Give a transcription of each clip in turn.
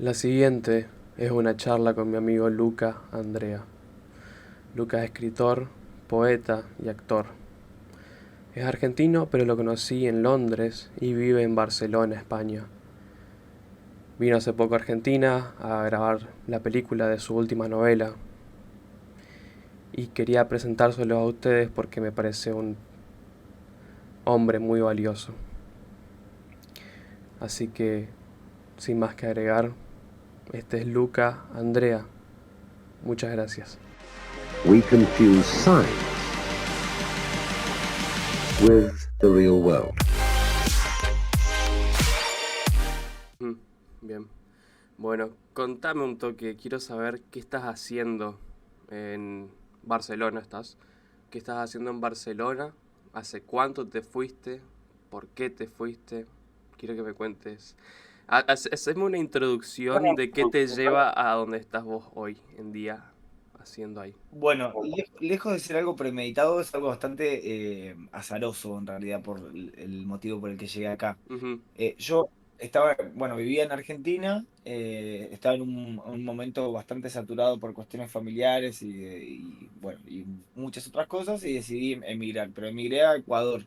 La siguiente es una charla con mi amigo Luca Andrea. Luca es escritor, poeta y actor. Es argentino, pero lo conocí en Londres y vive en Barcelona, España. Vino hace poco a Argentina a grabar la película de su última novela y quería presentárselo a ustedes porque me parece un hombre muy valioso. Así que, sin más que agregar, este es Luca Andrea. Muchas gracias. We confuse science with the real world. Bien. Bueno, contame un toque. Quiero saber qué estás haciendo en Barcelona. ¿Qué estás haciendo en Barcelona? ¿Hace cuánto te fuiste? ¿Por qué te fuiste? Quiero que me cuentes. Haceme una introducción de qué te lleva a donde estás vos hoy en día haciendo ahí. Bueno, lejos de ser algo premeditado, es algo bastante azaroso en realidad por el motivo por el que llegué acá. Ujú. Yo estaba, bueno, vivía en Argentina, estaba en un momento bastante saturado por cuestiones familiares bueno, y muchas otras cosas y decidí emigrar, pero emigré a Ecuador,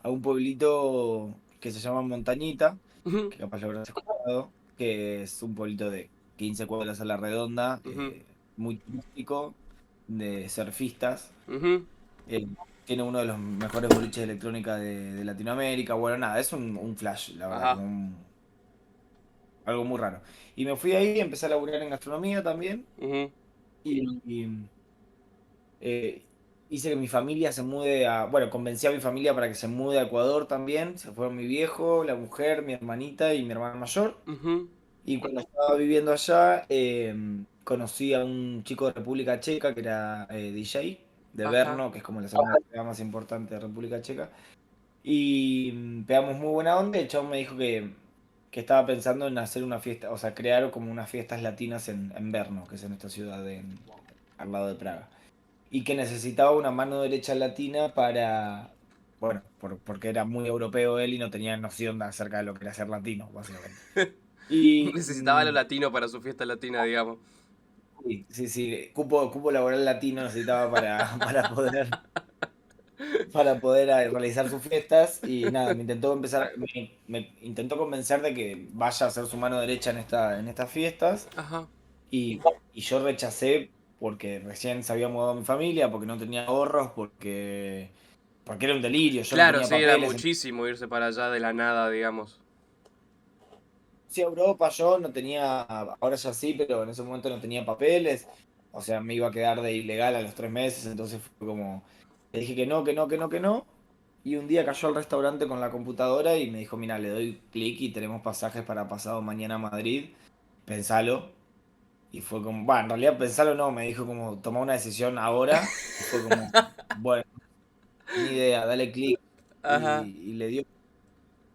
a un pueblito que se llama Montañita, Ujú. que capaz lo habrás escuchado, que es un pueblito de 15 cuadras a la redonda, Ujú. muy turístico, de surfistas. Ujú. eh, Tiene uno de los mejores boliches de electrónica de Latinoamérica. Bueno, nada, es un flash, la verdad, Ajá. como algo muy raro. Y me fui ahí, empecé a laburar en gastronomía también. Ujú. Y eh, hice que mi familia se mude a. Bueno, convencí a mi familia para que se mude a Ecuador también. Se fueron mi viejo, la mujer, mi hermanita y mi hermana mayor. Ujú. Y cuando estaba viviendo allá, conocí a un chico de República Checa que era DJ de Ajá. Brno, que es como la segunda ciudad más importante de República Checa. Y pegamos muy buena onda. El chabón me dijo que estaba pensando en hacer una fiesta, o sea, crear como unas fiestas latinas en Brno, que es en esta ciudad al lado de Praga. Y que necesitaba una mano derecha latina para, bueno, porque era muy europeo él y no tenía noción acerca de lo que era ser latino, básicamente. Y Necesitaba lo latino para su fiesta latina, digamos. sí, sí, sí, cupo laboral latino necesitaba para poder realizar sus fiestas y nada, me intentó convencer de que vaya a ser su mano derecha en estas fiestas Ajá. y, y yo rechacé porque recién se había mudado mi familia, porque no tenía ahorros, porque era un delirio, yo no Claro, tenía sí, era papeles. muchísimo irse para allá de la nada, digamos. Sí, a Europa yo no tenía, ahora ya sí, pero en ese momento no tenía papeles, o sea, me iba a quedar de ilegal a los 3 meses, entonces fue como, le dije que no, que no, que no, que no, y un día cayó al restaurante con la computadora y me dijo, mira, le doy clic y tenemos pasajes para pasado mañana a Madrid, pensalo, y fue como, bueno, en realidad pensalo no, me dijo como, toma una decisión ahora, y fue como, bueno, ni idea, dale clic, Ajá. y le dio.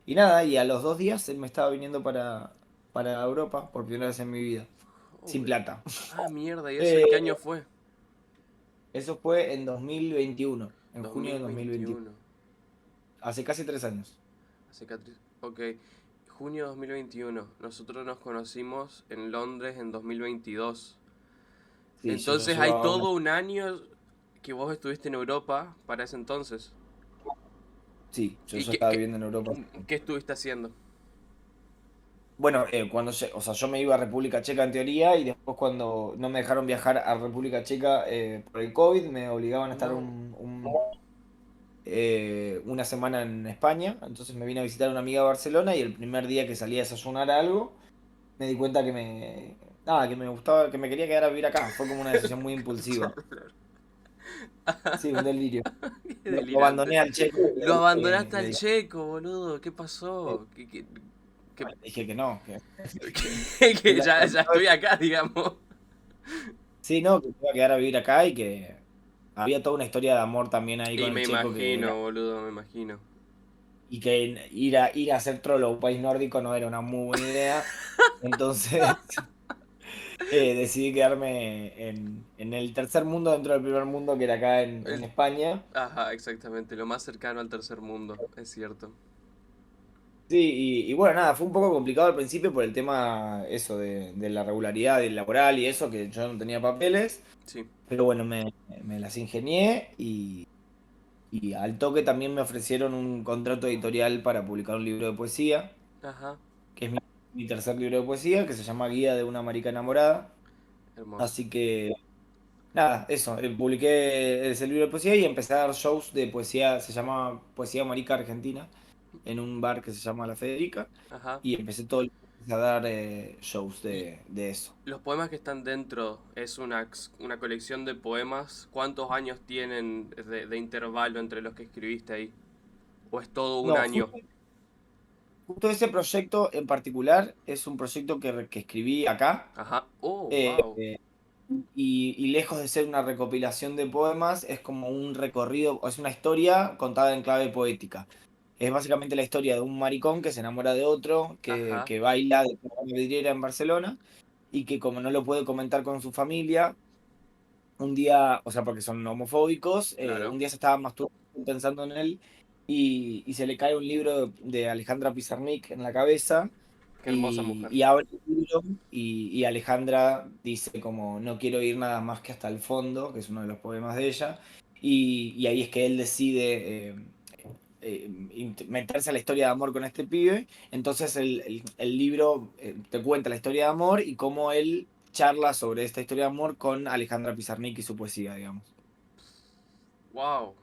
Y nada, y a los 2 días él me estaba viniendo para Europa por primera vez en mi vida, sin Uy. plata. Ah, mierda, ¿y eso en qué Eh, año fue? Eso fue en 2021, en Dos junio de mil 2021, veintiuno. hace casi 3 años. Cicatriz. Ok. Junio 2021. Nosotros nos conocimos en Londres en 2022. Sí, yo ya Entonces hay llevaba una. todo un año que vos estuviste en Europa para ese entonces. Sí, yo ¿Y ya qué, estaba qué, viviendo en Europa. qué estuviste haciendo? Bueno, o sea, yo me iba a República Checa en teoría y después cuando no me dejaron viajar a República Checa por el COVID, me obligaban a estar No. una semana en España. Entonces me vine a visitar a una amiga de Barcelona y el primer día que salí a desayunar algo, me di cuenta nada, que me gustaba, que me quería quedar a vivir acá. Fue como una decisión muy impulsiva. Sí, un delirio. Qué Lo delirante. abandoné al checo y Lo abandonaste le al dije, checo, boludo. ¿Qué pasó? ¿Qué- le dije que no, que que ya estoy acá, digamos. sí, no, que me iba a quedar a vivir acá y que había toda una historia de amor también ahí Y con me el checo imagino, boludo, me imagino. y que ir a hacer trolo a un país nórdico no era una muy buena idea. Entonces decidí quedarme en el tercer mundo dentro del primer mundo, que era acá en El- España. Ajá, exactamente. Lo más cercano al tercer mundo, es cierto. Sí, y bueno, nada, fue un poco complicado al principio por el tema eso de la regularidad del laboral y eso, que yo no tenía papeles, Sí. pero bueno, me las ingenié y al toque también me ofrecieron un contrato editorial para publicar un libro de poesía, Ajá. que es mi tercer libro de poesía, que se llama Guía de una marica enamorada. Hermoso. Así que nada, eso, publiqué ese libro de poesía y empecé a dar shows de poesía, se llama Poesía Marica Argentina, en un bar que se llama La Federica, Ajá. y empecé todo el empecé a dar shows Y de eso. los poemas que están dentro es una colección de poemas. ¿Cuántos años tienen de intervalo entre los que escribiste ahí? ¿O es todo un No, año? justo ese proyecto en particular es un proyecto que escribí acá, Ajá. Oh, eh, wow. eh, y lejos de ser una recopilación de poemas, es como un recorrido, o es una historia contada en clave poética. Es básicamente la historia de un maricón que se enamora de otro, Ajá. que baila de una vidriera en Barcelona y que como no lo puede comentar con su familia, un día, o sea, porque son homofóbicos, Claro. un día se estaba masturbando pensando en él y se le cae un libro de Alejandra Pizarnik en la cabeza Qué hermosa mujer. y abre el libro y Alejandra dice como no quiero ir nada más que hasta el fondo, que es uno de los poemas de ella, y ahí es que él decide meterse a la historia de amor con este pibe. Entonces el libro te cuenta la historia de amor y cómo él charla sobre esta historia de amor con Alejandra Pizarnik y su poesía, digamos. Wow.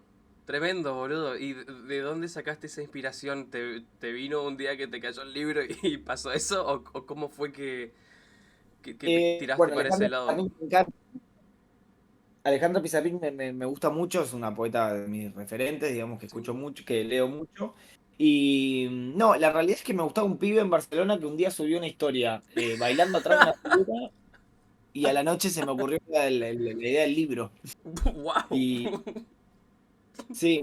Tremendo, boludo. ¿Y de dónde sacaste esa inspiración? ¿Te vino un día que te cayó el libro y pasó eso? ¿O cómo fue que te tiraste Bueno, para ese Alejandra lado? Pizarnik me encanta. Alejandra Pizarnik me gusta mucho, es una poeta de mis referentes, digamos que Sí. escucho mucho, que leo mucho. Y no, la realidad es que me gustaba un pibe en Barcelona que un día subió una historia bailando atrás de una figura y a la noche se me ocurrió la idea del libro. Wow. Y sí,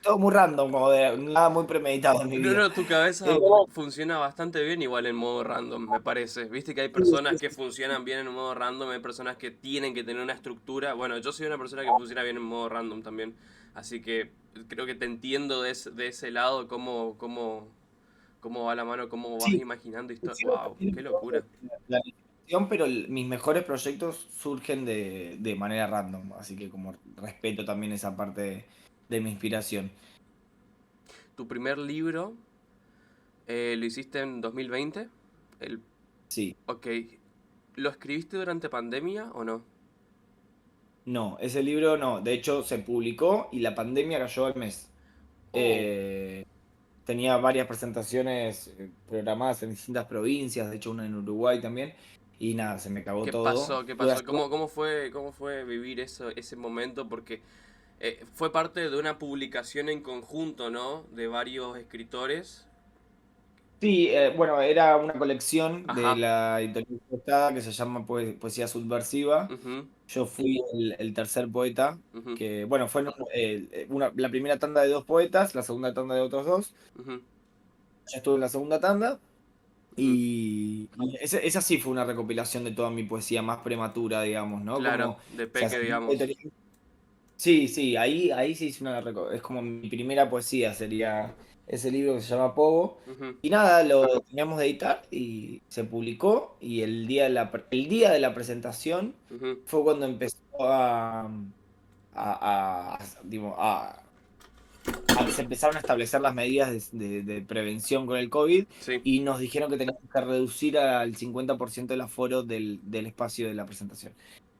todo muy random, como de nada muy premeditado en mi No, vida. no, tu cabeza Eh, funciona bastante bien igual en modo random, me parece. Viste que hay sí, personas sí, que sí. funcionan bien en modo random, hay personas que tienen que tener una estructura. Bueno, yo soy una persona que funciona bien en modo random también. Así que creo que te entiendo de ese lado, cómo va la mano, cómo vas Sí, imaginando historias. funciona Wow, también qué un poco locura. la inspiración, pero mis mejores proyectos surgen de manera random, así que como respeto también esa parte de mi inspiración. ¿Tu primer libro lo hiciste en 2020? El, Sí, ok. ¿Lo escribiste durante pandemia o no? no, ese libro no, de hecho se publicó y la pandemia cayó al mes. Oh, Eh, Tenía varias presentaciones programadas en distintas provincias, de hecho una en Uruguay también, y nada, se me cagó ¿qué todo. pasó? ¿Qué Pude pasó? hacerlo. ¿Cómo fue vivir ese momento? Porque fue parte de una publicación en conjunto, ¿no? De varios escritores. Sí, bueno, era una colección de Ajá. la editorial Tostada que se llama Poesía Subversiva. Mhm. Yo fui el tercer poeta, Mhm. que bueno, fue la primera tanda de dos poetas, la segunda tanda de otros dos. Mhm. Ya estuve en la segunda tanda Mhm. y esa sí fue una recopilación de toda mi poesía más prematura, digamos, ¿no? Claro, Como de se Peque, acercó la digamos. editorial. Sí, sí, ahí sí hice es como mi primera poesía, sería ese libro que se llama Pogo. Mhm. Y nada, lo teníamos de editar y se publicó. Y el día de la presentación Mhm. fue cuando empezó digo, se empezaron a establecer las medidas de prevención con el COVID Sí. y nos dijeron que teníamos que reducir al 50% el aforo del espacio de la presentación.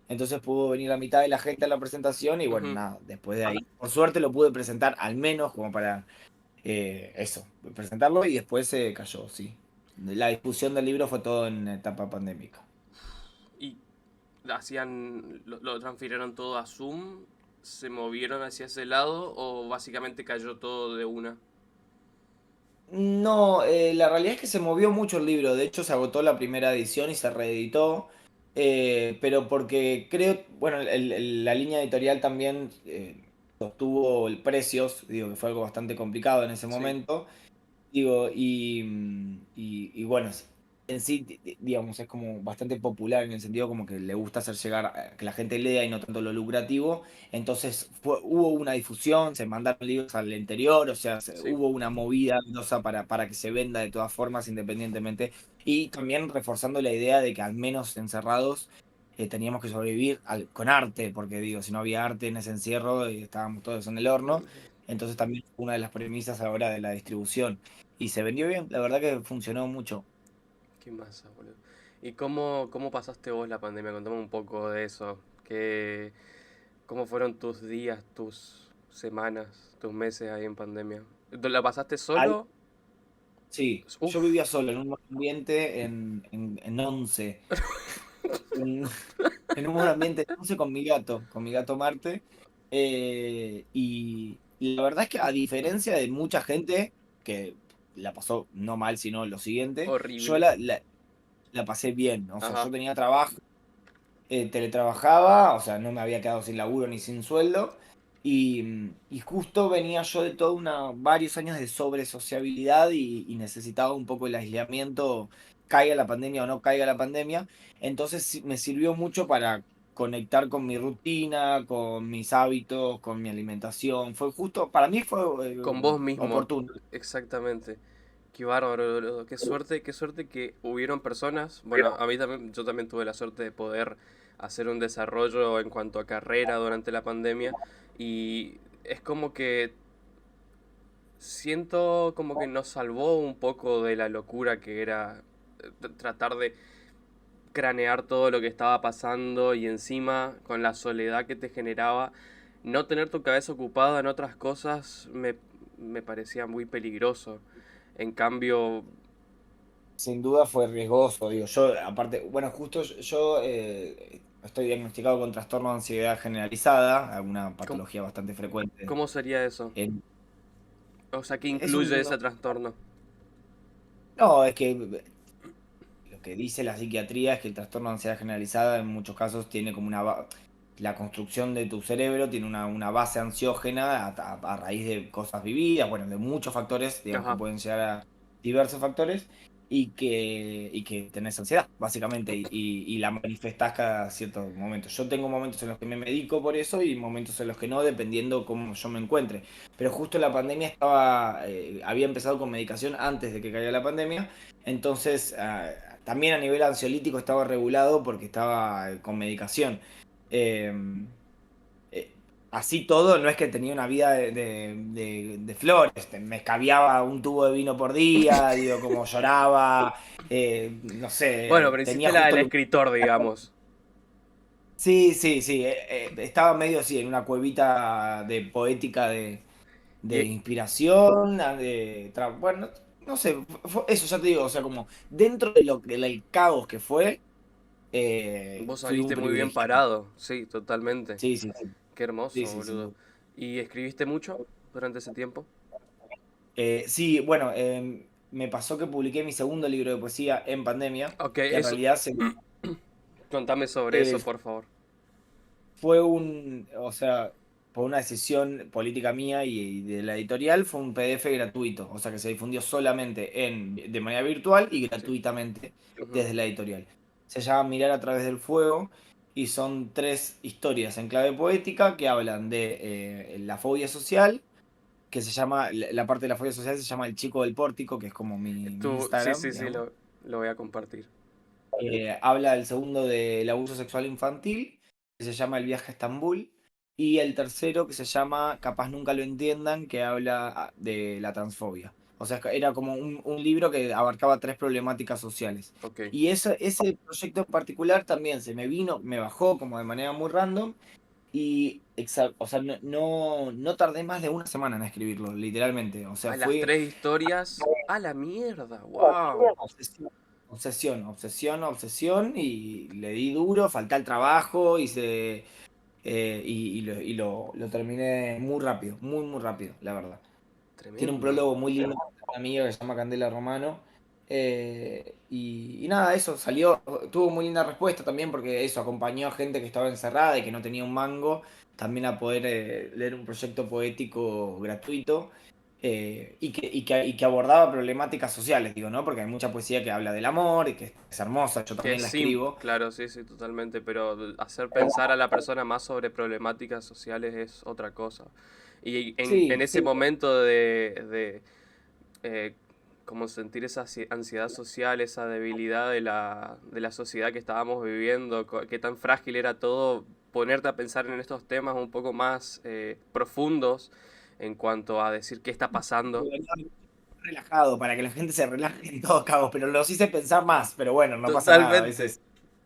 Entonces pudo venir la mitad de la gente a la presentación y bueno, Mhm. nada, después de ahí, por suerte lo pude presentar al menos como para eso, presentarlo y después se cayó, sí. La discusión del libro fue todo en etapa pandémica. Y lo transfirieron todo a Zoom, se movieron hacia ese lado o básicamente cayó todo de una. No, la realidad es que se movió mucho el libro, de hecho se agotó la primera edición y se reeditó, pero porque creo, bueno, la línea editorial también sostuvo el precios, digo que fue algo bastante complicado en ese Sí. momento, digo, y bueno, en sí, digamos, es como bastante popular en el sentido como que le gusta hacer llegar, que la gente lea y no tanto lo lucrativo. Entonces hubo una difusión, se mandaron libros al interior, o sea, Sí, hubo una movida grosa para que se venda de todas formas independientemente. Y también reforzando la idea de que al menos encerrados teníamos que sobrevivir con arte, porque digo, si no había arte en ese encierro, estábamos todos en el horno. Entonces también fue una de las premisas ahora de la distribución. Y se vendió bien, la verdad que funcionó mucho. qué masa, boludo. ¿Y cómo pasaste vos la pandemia? Contame un poco de eso. ¿Cómo fueron tus días, tus semanas, tus meses ahí en pandemia? ¿La pasaste solo? Sí, yo Uf, vivía solo en un ambiente en Once, en, en un ambiente en Once con mi gato Marte. Y la verdad es que a diferencia de mucha gente que la pasó no mal, sino lo siguiente, yo horrible. la pasé bien. O sea, Ajá. yo tenía trabajo, teletrabajaba, o sea, no me había quedado sin laburo ni sin sueldo. Y justo venía yo de varios años de sobresociabilidad y necesitaba un poco el aislamiento, caiga la pandemia o no caiga la pandemia. Entonces sí, me sirvió mucho para conectar con mi rutina, con mis hábitos, con mi alimentación. Fue justo, para mí fue Con vos mismo, oportuno. exactamente. Qué bárbaro, boludo. Qué suerte que hubieron personas. Bueno, a mí también, yo también tuve la suerte de poder hacer un desarrollo en cuanto a carrera durante la pandemia. Y es como que siento como que nos salvó un poco de la locura que era tratar de cranear todo lo que estaba pasando y encima con la soledad que te generaba, no tener tu cabeza ocupada en otras cosas me parecía muy peligroso. En cambio, Sin duda fue riesgoso, digo, yo aparte, bueno, justo yo estoy diagnosticado con trastorno de ansiedad generalizada, alguna ¿cómo, patología bastante frecuente. cómo sería eso? En- O sea, ¿qué es incluye ese trastorno? no, es que lo que dice la psiquiatría es que el trastorno de ansiedad generalizada en muchos casos tiene como la construcción de tu cerebro tiene una base ansiógena a raíz de cosas vividas, bueno, de muchos factores, digamos que Ajá. pueden llegar a diversos factores y que tenés ansiedad, básicamente, y la manifestás cada cierto momento. Yo tengo momentos en los que me medico por eso y momentos en los que no, dependiendo cómo yo me encuentre. Pero justo la pandemia había empezado con medicación antes de que caiga la pandemia, entonces también a nivel ansiolítico estaba regulado porque estaba con medicación. Eh, eh, Así todo, no es que tenía una vida de flores. Me escabiaba un tubo de vino por día, digo, como lloraba, no Bueno, sé, pero tenía hiciste la justo... del escritor, digamos. Sí, sí, sí, estaba medio así, en una cuevita de poética de Y inspiración, bueno, no sé, eso ya te digo, o sea, como dentro de del caos que fue, vos fui un saliste muy bien privilegiado. parado, sí, totalmente. Sí, sí, sí, Qué sí, hermoso, sí, sin boludo. duda. ¿Y escribiste mucho durante ese tiempo? Sí, bueno, me pasó que publiqué mi segundo libro de poesía en pandemia, Ok, que en eso. realidad Contame sobre eh, eso, por favor. fue o sea, por una decisión política mía y de la editorial, fue un PDF gratuito, o sea que se difundió solamente de manera virtual y Sí. gratuitamente Ujú. desde la editorial. Se llama Mirar a través del fuego y son tres historias en clave poética que hablan de la fobia social, que se llama, la parte de la fobia social se llama El Chico del Pórtico, que es como mi Sí, Instagram, sí, sí, digamos. lo voy a compartir. Habla el segundo del abuso sexual infantil, que se llama El viaje a Estambul. Y el tercero que se llama Capaz nunca lo entiendan, que habla de la transfobia. O sea, era como un libro que abarcaba tres problemáticas sociales. Ok. Y ese proyecto en particular también me bajó como de manera muy random. Y, o sea, no tardé más de una semana en escribirlo, literalmente. O sea, A las fue tres historias. A la mierda, wow. obsesión, obsesión, obsesión, obsesión, y le di duro, falté al trabajo, y lo terminé muy rápido, muy, muy rápido, la verdad. Tiene un Tremendo. prólogo muy lindo de una amiga que se llama Candela Romano. Y nada, eso salió, tuvo muy linda respuesta también porque eso acompañó a gente que estaba encerrada y que no tenía un mango, también a poder leer un proyecto poético gratuito. y que abordaba problemáticas sociales, digo, ¿no? Porque hay mucha poesía que habla del amor y que es hermosa, yo Que también es la simple, escribo. claro, sí, sí, totalmente, pero hacer pensar a la persona más sobre problemáticas sociales es otra cosa. Y en Sí, ese sí, momento de eh, como sentir esa ansiedad social, esa debilidad de la sociedad que estábamos viviendo, qué tan frágil era todo, ponerte a pensar en estos temas un poco más profundos en cuanto a decir qué está pasando. relajado para que la gente se relaje en todos cabos, pero los hice pensar más, pero bueno, no pasa nada, a Totalmente. veces.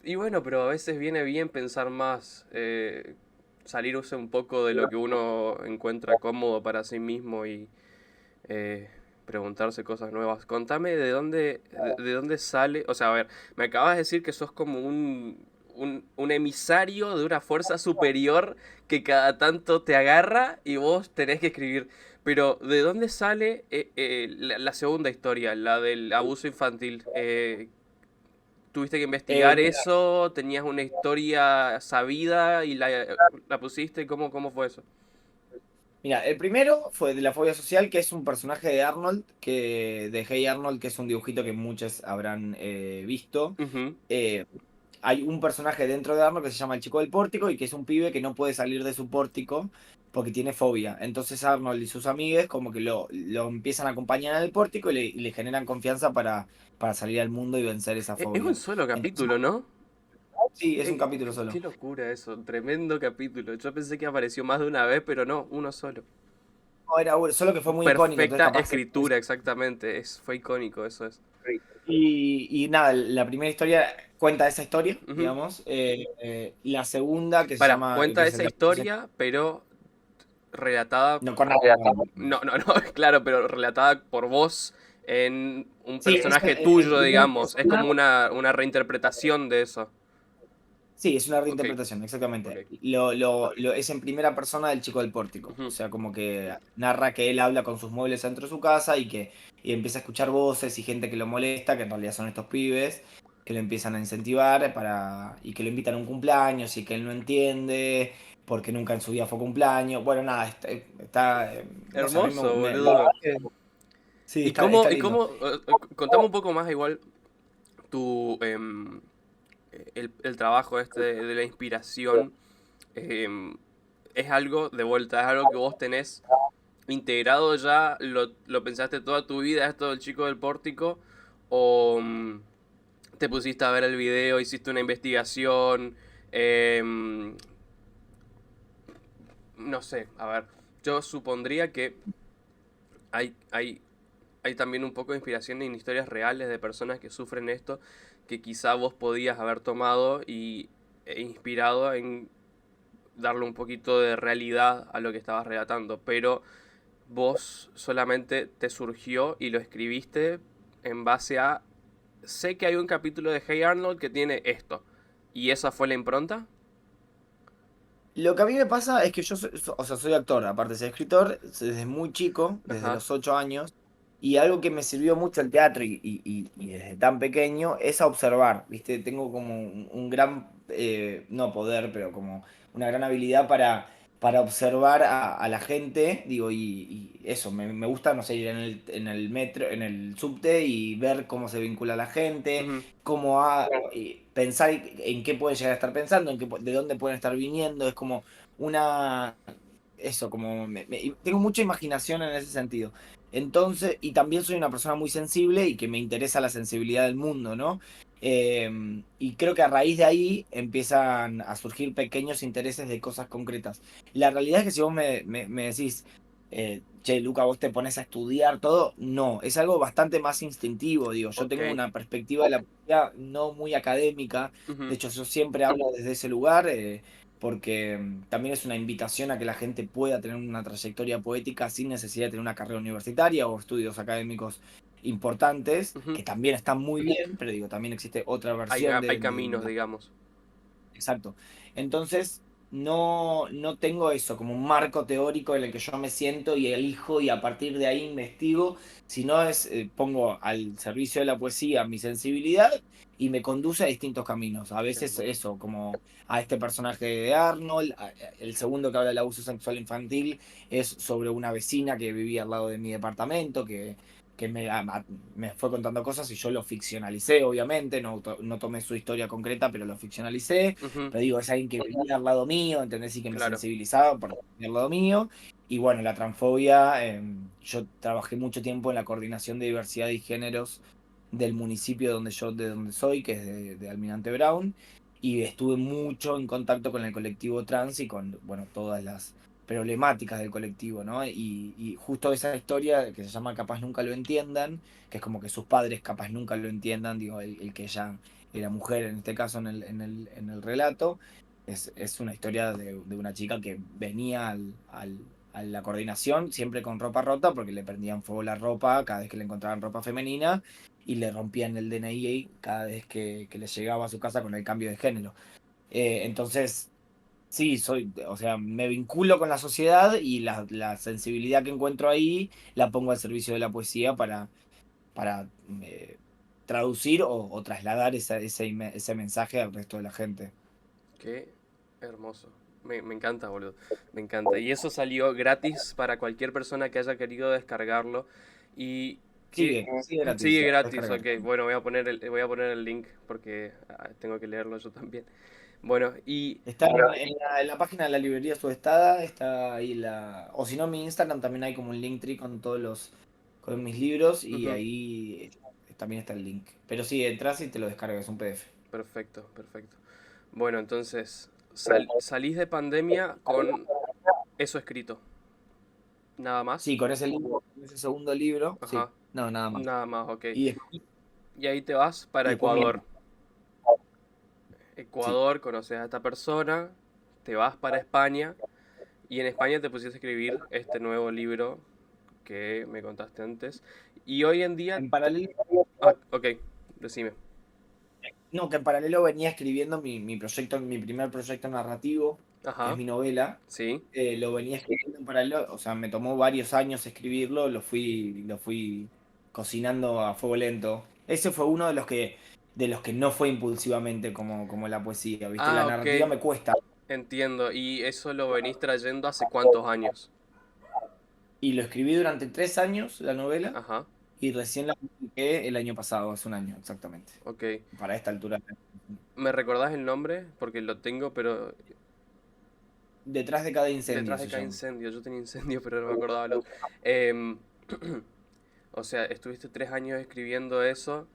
Y bueno, pero a veces viene bien pensar más, salirse un poco de lo que uno encuentra cómodo para sí mismo y eh, preguntarse cosas nuevas. Contame de dónde sale, o sea, a ver, me acabas de decir que sos como un emisario de una fuerza superior que cada tanto te agarra y vos tenés que escribir. Pero, ¿de dónde sale la segunda historia, la del abuso infantil? ¿Tuviste que investigar Mira, eso? ¿Tenías una historia sabida y la pusiste? ¿Cómo fue eso? mira, el primero fue de la fobia social, que es un personaje de Arnold, de Hey Arnold, que es un dibujito que muchos habrán visto. Ujú. Eh, Hay un personaje dentro de Arnold que se llama el chico del pórtico y que es un pibe que no puede salir de su pórtico porque tiene fobia. Entonces Arnold y sus amigues como que lo empiezan a acompañar en el pórtico y le generan confianza para salir al mundo y vencer esa Es un fobia. solo Entonces, capítulo, ¿no? sí, es un capítulo Qué solo. locura eso, tremendo capítulo. Yo pensé que apareció más de una vez, pero no, uno solo. No, era bueno, solo que fue muy icónico, entonces Perfecta capaz que... escritura, exactamente. Fue icónico, eso es. Y nada, la primera historia cuenta esa historia, Ujú. digamos. La segunda, que se Para, llama, que cuenta es el esa de... historia, pero relatada. No, con nada. No, no, no, claro, pero relatada por vos en un Sí, personaje en tuyo, primera digamos. Es persona. como una reinterpretación de eso. Sí, es una Ok, reinterpretación, ok. exactamente. Es en primera persona del chico del pórtico. O Ujú. sea, como que narra que él habla con sus muebles dentro de su casa y empieza a escuchar voces y gente que lo molesta, que en realidad son estos pibes, que lo empiezan a incentivar y que lo invitan a un cumpleaños y que él no entiende porque nunca en su vida fue cumpleaños. Bueno, nada, no sé, a mí Hermoso, la verdad boludo. que sí, ¿Y está y lindo. contame un poco más igual tu, el trabajo este de la inspiración, em, es algo, de vuelta, es algo que vos tenés integrado ya, lo pensaste toda tu vida, esto del chico del pórtico, o te pusiste a ver el video, hiciste una investigación, em, no sé, a ver, yo supondría que hay hay también un poco de inspiración en historias reales de personas que sufren esto, que quizá vos podías haber tomado e inspirado en darle un poquito de realidad a lo que estabas relatando, pero vos solamente te surgió y lo escribiste en base a, sé que hay un capítulo de Hey Arnold que tiene esto, y esa fue la impronta. Lo que a mí me pasa es que o sea, soy actor, aparte de ser escritor, desde muy chico, desde Ajá. los 8 años, y algo que me sirvió mucho el teatro y desde tan pequeño es a observar, ¿viste? Tengo como un gran, no poder, pero como una gran habilidad para observar a la gente, digo, y eso, me gusta, no sé, ir en el metro, en el subte y ver cómo se vincula la gente, Ujú. pensar en qué pueden llegar a estar pensando, de dónde pueden estar viniendo, es como una, eso, como, tengo mucha imaginación en ese sentido. Entonces, y también soy una persona muy sensible y que me interesa la sensibilidad del mundo, ¿no? Y creo que a raíz de ahí empiezan a surgir pequeños intereses de cosas concretas. La realidad es que si vos me decís, che, Luca, vos te pones a estudiar todo, no, es algo bastante más instintivo, digo, yo Ok. tengo una perspectiva de la poesía no muy académica, de Ujú. hecho yo siempre hablo desde ese lugar, porque también es una invitación a que la gente pueda tener una trayectoria poética sin necesidad de tener una carrera universitaria o estudios académicos importantes, Ujú. que también están muy bien, pero digo, también existe otra versión Hay de... caminos, digamos. Exacto. Entonces, no tengo eso como un marco teórico en el que yo me siento y elijo y a partir de ahí investigo, sino pongo al servicio de la poesía mi sensibilidad y me conduce a distintos caminos. A Qué veces hermoso. eso, como a este personaje de Arnold, el segundo que habla del abuso sexual infantil es sobre una vecina que vivía al lado de mi departamento, que me fue contando cosas y yo lo ficcionalicé, obviamente, no tomé su historia concreta, pero lo ficcionalicé. Ujú, Pero digo, es alguien que vivía al lado mío, ¿entendés? Y que me claro. sensibilizaba por vivir al lado mío. Y bueno, la transfobia, yo trabajé mucho tiempo en la coordinación de diversidad y géneros del municipio de donde soy, que es de Almirante Brown, y estuve mucho en contacto con el colectivo trans y con, bueno, todas las problemáticas del colectivo, ¿no? Y justo esa historia que se llama Capaz Nunca Lo Entiendan, que es como que sus padres capaz nunca lo entiendan, digo, el que ella era mujer en este caso en el relato, es una historia de una chica que venía a la coordinación siempre con ropa rota porque le prendían fuego la ropa cada vez que le encontraban ropa femenina y le rompían el DNI cada vez que le llegaba a su casa con el cambio de género. Entonces, sí, o sea, me vinculo con la sociedad y la sensibilidad que encuentro ahí la pongo al servicio de la poesía para traducir o trasladar ese mensaje al resto de la gente. Qué hermoso. Me encanta, boludo. Me encanta. Y eso salió gratis para cualquier persona que haya querido descargarlo. Y que Sigue gratis, sigue se puede gratis, descargar. ok. Bueno, voy a poner el link porque tengo que leerlo yo también. Bueno, y Está en la página de la librería Subestada, está ahí o si no, en mi Instagram también hay como un Linktree con mis libros y ujú, ahí también está el link. Pero sí, entras y te lo descargas, es un PDF. perfecto, perfecto. Bueno, entonces, salís de pandemia con eso escrito. Nada más. Sí, con ese libro, con ese segundo libro, sí, Ajá. no, nada más. Nada más, ok. Y después, Y ahí te vas para y después Ecuador. sí, Ecuador, conoces a esta persona, te vas para España y en España te pusiste a escribir este nuevo libro que me contaste antes. Y hoy en día... en paralelo, Ah, ok, decime. no, que en paralelo venía escribiendo mi proyecto, mi primer proyecto narrativo, que es Ajá, mi novela. sí. Lo venía escribiendo en paralelo, o sea, me tomó varios años escribirlo, lo fui cocinando a fuego lento. Ese fue uno de los que no fue impulsivamente como la poesía, ¿viste? La Ah, narrativa ok, me cuesta. entiendo. ¿Y eso lo venís trayendo hace cuántos años? Y lo escribí durante 3 años, la novela, Ajá, y recién la publiqué el año pasado, hace un año exactamente, ok. para esta altura. ¿Me recordás el nombre? Porque lo tengo, pero Detrás de cada incendio detrás de se cada llama. incendio. Yo tenía incendio, pero no me acordaba el otro. Em, o sea, estuviste 3 años escribiendo eso.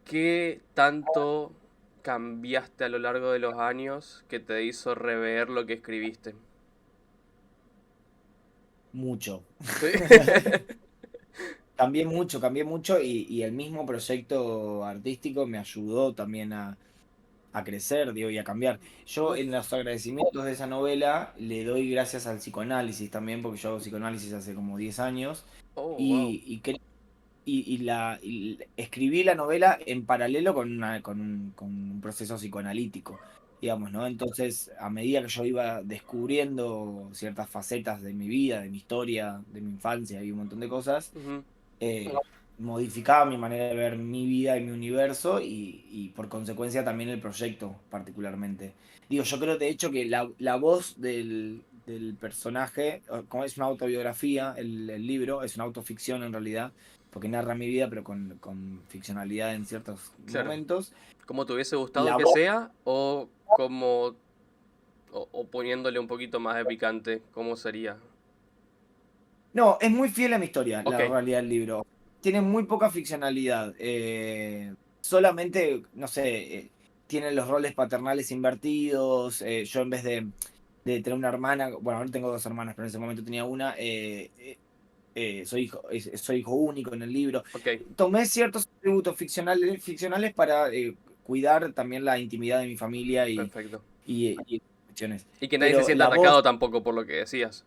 ¿Qué tanto cambiaste a lo largo de los años que te hizo rever lo que escribiste? Mucho. ¿Sí? Cambié mucho y el mismo proyecto artístico me ayudó también a crecer, digo, y a cambiar. Yo en los agradecimientos de esa novela le doy gracias al psicoanálisis también, porque yo hago psicoanálisis hace como 10 años, Oh, wow. y escribí la novela en paralelo con un proceso psicoanalítico, digamos, ¿no? Entonces, a medida que yo iba descubriendo ciertas facetas de mi vida, de mi historia, de mi infancia y un montón de cosas, Ujú, eh, modificaba mi manera de ver mi vida y mi universo y por consecuencia también el proyecto particularmente. Digo, yo creo de hecho que la voz del personaje, como es una autobiografía, el libro, es una autoficción en realidad, porque narra mi vida pero con ficcionalidad en ciertos claro. momentos. ¿Cómo te hubiese gustado La que voz, sea o como o poniéndole un poquito más de picante? ¿Cómo sería? no, es muy fiel a mi historia, Ok. la realidad del libro. Tiene muy poca ficcionalidad. Solamente, no sé, tiene los roles paternales invertidos. Yo en vez de tener una hermana, bueno, ahora tengo dos hermanas, pero en ese momento tenía una, soy hijo único en el libro. Ok, Tomé ciertos atributos ficcionales para cuidar también la intimidad de mi familia perfecto. y cuestiones. Y que nadie se Pero sienta la voz. atacado tampoco por lo que decías.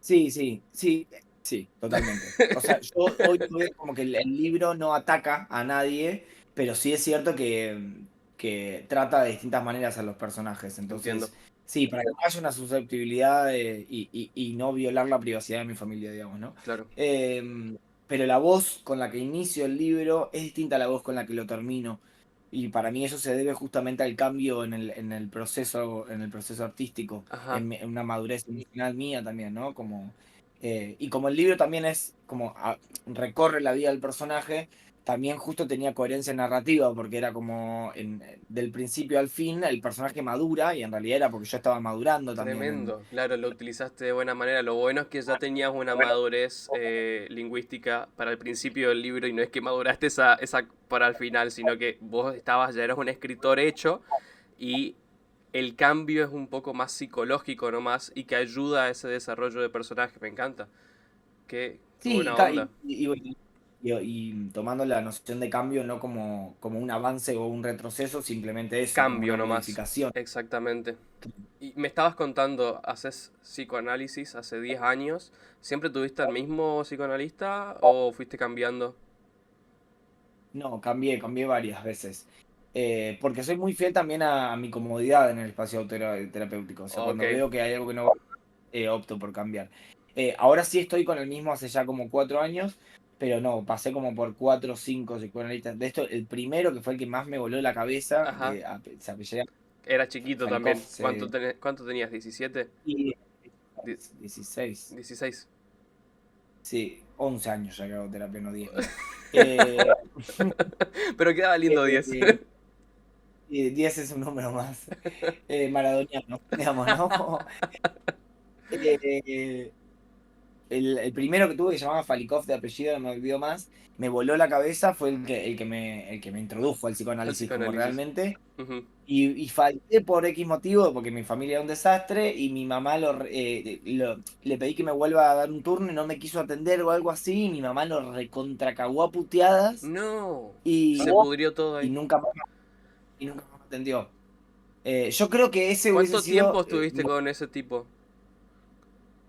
Sí, sí, sí, sí, totalmente. O sea, yo hoy veo como que el libro no ataca a nadie, pero sí es cierto que trata de distintas maneras a los personajes. Entiendo. Entonces, sí, para que no haya una susceptibilidad y no violar la privacidad de mi familia, digamos, ¿no? Claro. Pero la voz con la que inicio el libro es distinta a la voz con la que lo termino. Y para mí eso se debe justamente al cambio en el proceso artístico, Ajá. en una madurez emocional mía también, ¿no? Y como el libro también es recorre la vida del personaje, también justo tenía coherencia narrativa, porque era como del principio al fin el personaje madura, y en realidad era porque yo estaba madurando también. Tremendo, claro, lo utilizaste de buena manera. Lo bueno es que ya tenías una madurez lingüística para el principio del libro y no es que maduraste esa para el final, sino que vos ya eras un escritor hecho y el cambio es un poco más psicológico nomás y que ayuda a ese desarrollo de personaje. Me encanta. Qué Sí, buena onda. y tomando la noción de cambio no como un avance o un retroceso, simplemente eso, como Cambio una nomás. modificación. Exactamente. Y me estabas contando, haces psicoanálisis hace 10 años. ¿Siempre tuviste al mismo psicoanalista o fuiste cambiando? No, cambié varias veces. Porque soy muy fiel también a mi comodidad en el espacio terapéutico. O sea, Ok, cuando veo que hay algo que no va, opto por cambiar. Ahora sí estoy con el mismo hace ya como 4 años, pero no, pasé como por 4 o 5 psicoanalistas. De esto, el primero que fue el que más me voló la cabeza, ajá. se apellida Era chiquito Falikov, también. ¿Cuánto tenías? ¿17? y Die- 16. 16. Sí, 11 años ya que hago terapia, no 10 creo. Eh, Pero quedaba lindo 10. eh, y 10 es un número más maradoniano, digamos, ¿no? Eh, el primero que tuve, que se llamaba Falikov de apellido, no me olvido más, me voló la cabeza, fue el que me introdujo al Al psicoanálisis como psicoanálisis. realmente. Ujú. Y falté por X motivo, porque mi familia era un desastre, y mi mamá le pedí que me vuelva a dar un turno y no me quiso atender o algo así, y mi mamá lo recontracagó a puteadas No. y, Se pudrió todo y ahí. nunca más me atendió. Yo creo que ese hubiese ¿Cuánto tiempo sido. estuviste con ese tipo?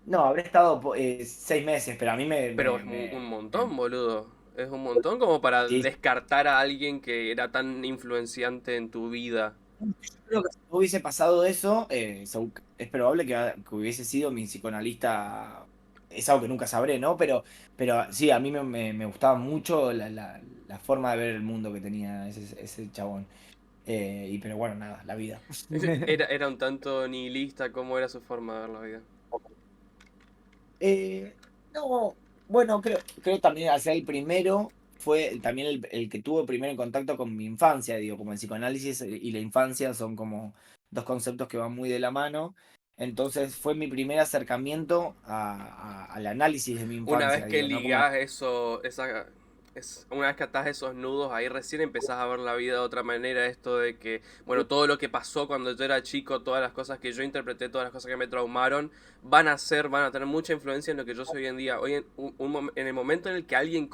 No, habré estado 6 meses, pero a mí Pero es un montón, boludo. Es un montón como para sí, descartar a alguien que era tan influenciante en tu vida. yo creo que si no hubiese pasado eso, es probable que hubiese sido mi psicoanalista. Es algo que nunca sabré, ¿no? Pero sí, a mí me gustaba mucho la forma de ver el mundo que tenía ese chabón. Pero bueno, nada, la vida. Era un tanto nihilista como era su forma de ver la vida. No, bueno, creo también, hacia el primero fue también el que tuvo primero en contacto con mi infancia, digo, como el psicoanálisis y la infancia son como dos conceptos que van muy de la mano. Entonces fue mi primer acercamiento al análisis de mi Una vez infancia, que digo, ¿no? Como, ligás una vez que atás esos nudos, ahí recién empezás a ver la vida de otra manera. Esto de que, bueno, todo lo que pasó cuando yo era chico, todas las cosas que yo interpreté, todas las cosas que me traumaron, van a tener mucha influencia en lo que yo soy hoy en día. Hoy en el momento en el que alguien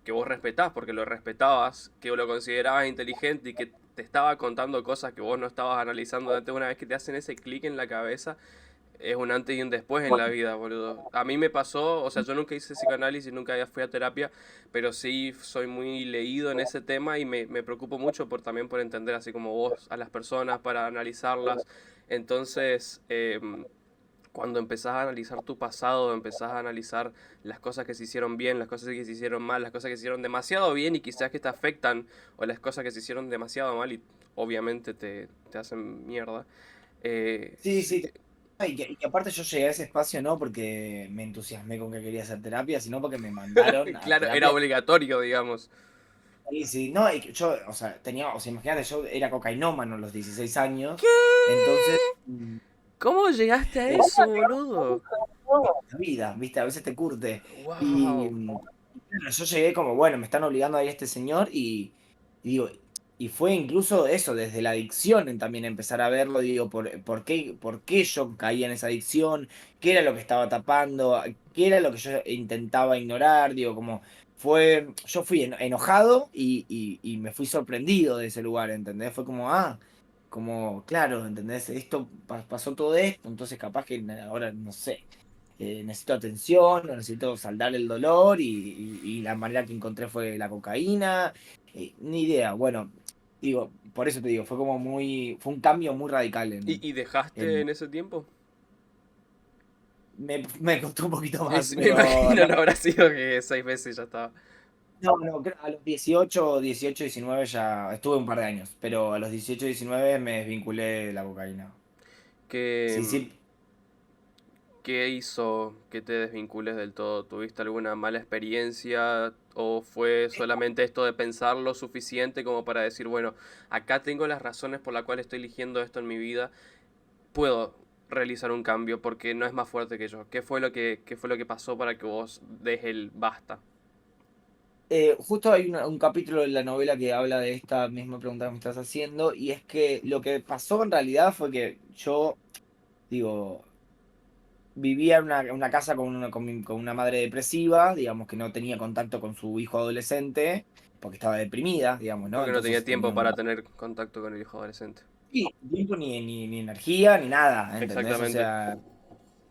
que vos respetás, porque lo respetabas, que lo considerabas inteligente y que te estaba contando cosas que vos no estabas analizando antes, una vez que te hacen ese clic en la cabeza, es un antes y un después en la vida, boludo. A mí me pasó, o sea, yo nunca hice psicoanálisis, nunca fui a terapia, pero sí soy muy leído en ese tema y me preocupo mucho también por entender, así como vos, a las personas, para analizarlas. Entonces, cuando empezás a analizar tu pasado, empezás a analizar las cosas que se hicieron bien, las cosas que se hicieron mal, las cosas que se hicieron demasiado bien y quizás que te afectan, o las cosas que se hicieron demasiado mal y obviamente te hacen mierda. sí, sí. Y que aparte yo llegué a ese espacio no porque me entusiasmé con que quería hacer terapia, sino porque me mandaron a Claro, era terapia. obligatorio, digamos. Sí, sí, no, y que yo, o sea, imagínate, yo era cocainómano a los 16 años, entonces, ¿Qué? ¿Cómo llegaste a eh, eso, boludo? la vida, viste, a veces te curte. Y, Wow. y claro, yo llegué como, bueno, me están obligando a ir a este señor y digo, y fue incluso eso, desde la adicción en también empezar a verlo, digo, por qué yo caía en esa adicción, qué era lo que estaba tapando, qué era lo que yo intentaba ignorar, digo, yo fui enojado y me fui sorprendido de ese lugar, ¿entendés? Fue como, claro, ¿entendés? Pasó todo esto, entonces capaz que ahora, no sé, necesito atención, o necesito saldar el dolor y la manera que encontré fue la cocaína, ni idea. Bueno, digo, por eso te digo, fue un cambio muy radical ¿Y dejaste en en ese tiempo? me costó un poquito más, Me pero imagino, no, no habrá sido que 6 meses ya estaba. no, creo a los 18, 19 ya estuve un par de años, pero a los 18, 19 me desvinculé de la cocaína. Sí, ¿Qué, sí. qué hizo que te desvincules del todo? ¿Tuviste alguna mala experiencia o fue solamente esto de pensar lo suficiente como para decir, bueno, acá tengo las razones por las cuales estoy eligiendo esto en mi vida, puedo realizar un cambio porque no es más fuerte que yo? ¿Qué fue lo que pasó para que vos des el basta? Justo hay un capítulo de la novela que habla de esta misma pregunta que me estás haciendo, y es que lo que pasó en realidad fue que yo, digo, vivía en una casa con una madre depresiva, digamos que no tenía contacto con su hijo adolescente, porque estaba deprimida, digamos, ¿no? Porque no tenía Entonces tiempo tenía para tener contacto con el hijo adolescente. sí, tiempo ni energía ni nada, ¿entendés? O Exactamente. sea,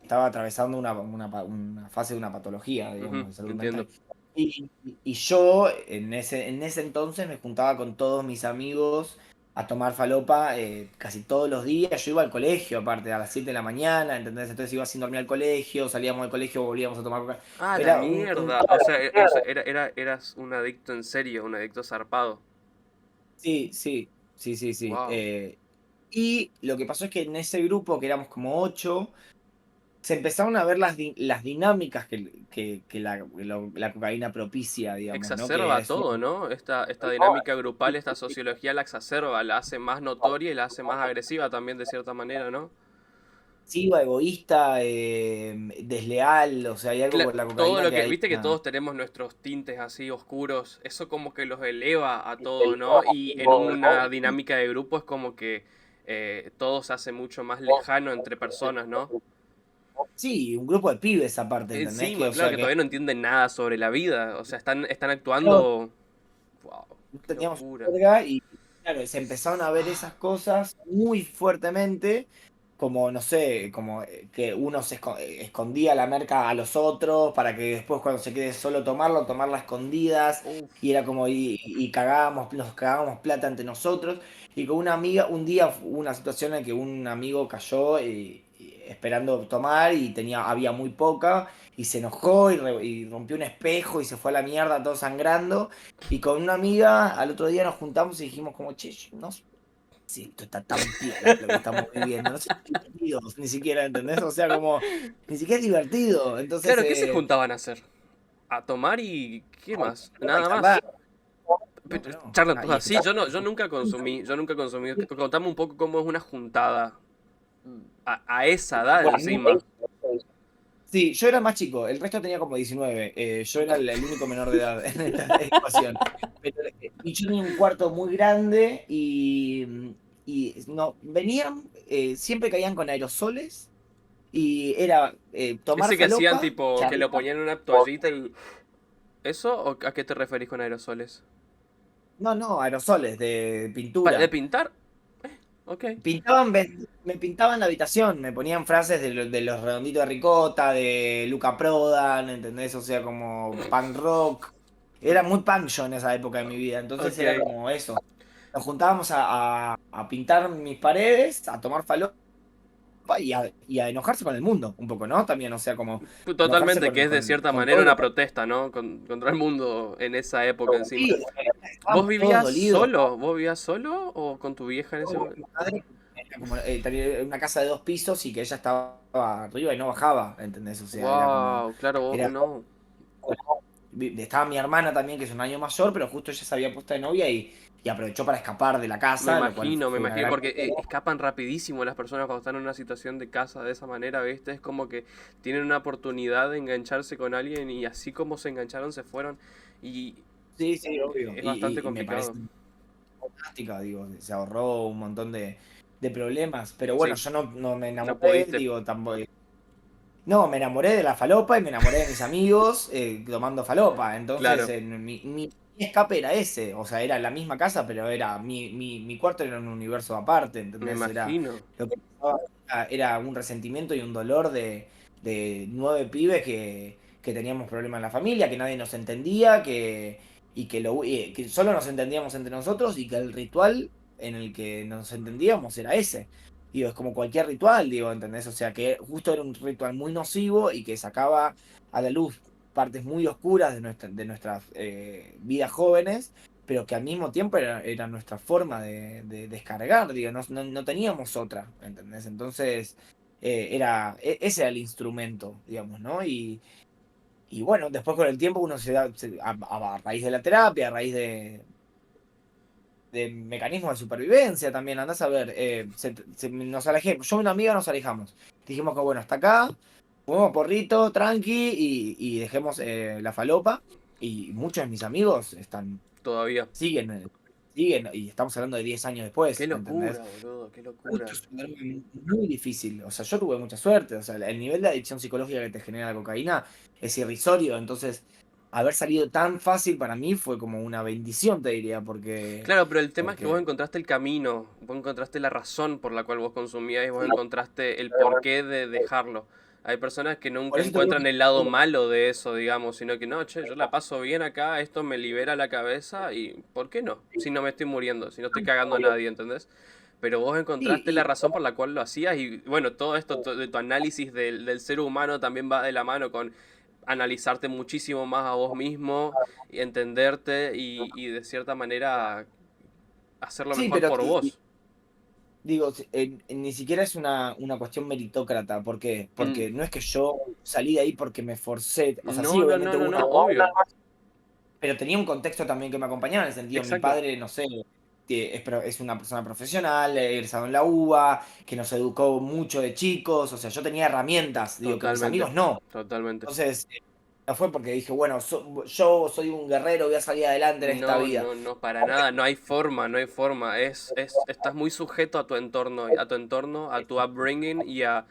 estaba atravesando una fase de una patología, digamos, Ujú, de salud entiendo. mental. Y yo en ese entonces me juntaba con todos mis amigos a tomar falopa casi todos los días. Yo iba al colegio, aparte, a las 7 de la mañana, ¿entendés? Entonces iba sin dormir al colegio, salíamos del colegio, volvíamos a tomar coca. Ah, la Era un. mierda. O sea, eras un adicto en serio, un adicto zarpado. Sí, sí, sí, sí, sí. Wow. Y lo que pasó es que en ese grupo, que éramos como 8, se empezaron a ver las dinámicas que la cocaína propicia, digamos, ¿no? Que Exacerba es una todo, ¿no? Esta dinámica grupal, esta sociología la exacerba, la hace más notoria y la hace más agresiva también de cierta manera, ¿no? pasiva, egoísta, desleal, o sea, hay algo con la Todo cocaína lo que que, hay viste que una. todos tenemos nuestros tintes así oscuros, eso como que los eleva a todos, ¿no? Y en una dinámica de grupo es como que todo se hace mucho más lejano entre personas, ¿no? Sí, un grupo de pibes aparte, ¿entendés? Que, Encima, o claro sea, que que todavía no entienden nada sobre la vida, o sea, están no actuando... Wow, qué teníamos locura. verga y, claro, se empezaron a ver esas cosas muy fuertemente, como, no sé, como que uno escondía la merca a los otros para que después cuando se quede solo tomarla a escondidas, Uf. y era como, nos cagábamos plata entre nosotros, y con una amiga, un día hubo una situación en que un amigo cayó esperando tomar y había muy poca, y se enojó y rompió un espejo y se fue a la mierda todo sangrando. Y con una amiga al otro día nos juntamos y dijimos como, che, yo no sé si esto está tan piola lo que estamos viviendo, no sé si es divertido, ni siquiera, ¿entendés? O sea, como, ni siquiera es divertido. Entonces, Claro, ¿qué se juntaban a hacer? A tomar y... ¿qué más? y Nada charlar. más. No, no. Charlan Y todas. Sí, escuchar. yo nunca consumí. Contame un poco cómo es una juntada a esa edad Bueno, encima. sí, yo era más chico, el resto tenía como 19. Yo era el único menor de edad en esta ecuación. Y yo tenía un cuarto muy grande y no, venían, siempre caían con aerosoles y era tomar Ese que hacían falopa, tipo que charlar. lo ponían en una toallita y... ¿Eso o a qué te referís con aerosoles? No, no, aerosoles de ¿De pintura. pintar? Ok. Me pintaban la habitación, me ponían frases de los redonditos de ricota, de Luca Prodan, ¿entendés? O sea, como punk rock. Era muy punk yo en esa época de mi vida, entonces Ok. era como eso. Nos juntábamos a pintar mis paredes, a tomar falopa y a enojarse con el mundo un poco, ¿no? También, o sea, como enojarse Totalmente, que con, es de con, cierta con manera todo lo una que. protesta, ¿no? Contra el mundo en esa época encima. Sí, ¿Vos estábamos todos vivías dolidos. solo? ¿Vos vivías solo o con tu vieja en ese Mi momento? madre era como, tenía una casa de 2 pisos y que ella estaba arriba y no bajaba, ¿entendés? O sea, era como, Wow, claro, era, no. estaba mi hermana también, que es un año mayor, pero justo ella se había puesto de novia y aprovechó para escapar de la casa, lo cual Me fue una imagino, gran. porque escapan rapidísimo las personas cuando están en una situación de casa de esa manera, ¿viste? Es como que tienen una oportunidad de engancharse con alguien y así como se engancharon se fueron y Sí, sí, obvio. es bastante Y me parece complicado. fantástica, digo, se ahorró un montón de problemas, pero bueno, Sí, yo no me no enamoré, pudiste. digo, tampoco. No, me enamoré de la falopa y me enamoré de mis amigos tomando falopa. Entonces, Claro, mi escape era ese. O sea, era la misma casa, pero era mi cuarto era un universo aparte. me ¿Entendés? imagino. Lo que pasaba era un resentimiento y un dolor de 9 pibes que teníamos problemas en la familia, que nadie nos entendía, y que solo nos entendíamos entre nosotros y que el ritual en el que nos entendíamos era ese. Digo, es como cualquier ritual, digo, ¿entendés? O sea, que justo era un ritual muy nocivo y que sacaba a la luz partes muy oscuras de nuestras vidas jóvenes, pero que al mismo tiempo era nuestra forma de descargar, digo, no teníamos otra, ¿entendés? Entonces, ese era el instrumento, digamos, ¿no? Y bueno, después con el tiempo uno a raíz de la terapia, a raíz de mecanismos de supervivencia también, andás a ver, nos alejé, yo y una amiga nos alejamos. Dijimos que bueno, hasta acá, fumemos porrito, tranqui, y dejemos la falopa. Y muchos de mis amigos Todavía. siguen, y estamos hablando de 10 años Qué después, ¿entendés? locura, boludo, qué Esto locura. es algo muy difícil. O sea, yo tuve mucha suerte. O sea, el nivel de adicción psicológica que te genera la cocaína es irrisorio. Entonces, haber salido tan fácil para mí fue como una bendición, te diría, Claro, pero el tema es que vos porque encontraste el camino, vos encontraste la razón por la cual vos consumías y vos encontraste el porqué de dejarlo. Hay personas que por nunca eso te digo encuentran que el lado malo de eso, digamos, sino que no, che, yo la paso bien acá, esto me libera la cabeza y ¿por qué no? Si no me estoy muriendo, si no estoy cagando a nadie, ¿entendés? Pero vos sí, encontraste la razón por la cual lo hacías y bueno, todo esto de tu análisis del ser humano también va de la mano con analizarte muchísimo más a vos mismo y entenderte y de cierta manera hacerlo sí, mejor pero por vos. digo, ni siquiera es una cuestión meritócrata. ¿Por qué? Mm, Porque no es que yo salí de ahí porque me forcé. O sea, sí, no, no, no, obviamente no, hubo una. no, obvio. Pero tenía un contexto también que me acompañaba, en el sentido, mi Exacto. padre, no sé, que es una persona profesional, egresado en la UBA, que nos educó mucho de chicos, o sea, yo tenía herramientas, digo, que mis Totalmente. amigos no. Totalmente. Entonces, no fue porque dije, bueno, yo soy un guerrero, voy a salir adelante en esta No, vida. no, no, para nada, no hay forma, no hay forma. Estás muy sujeto a tu entorno, a tu upbringing y a...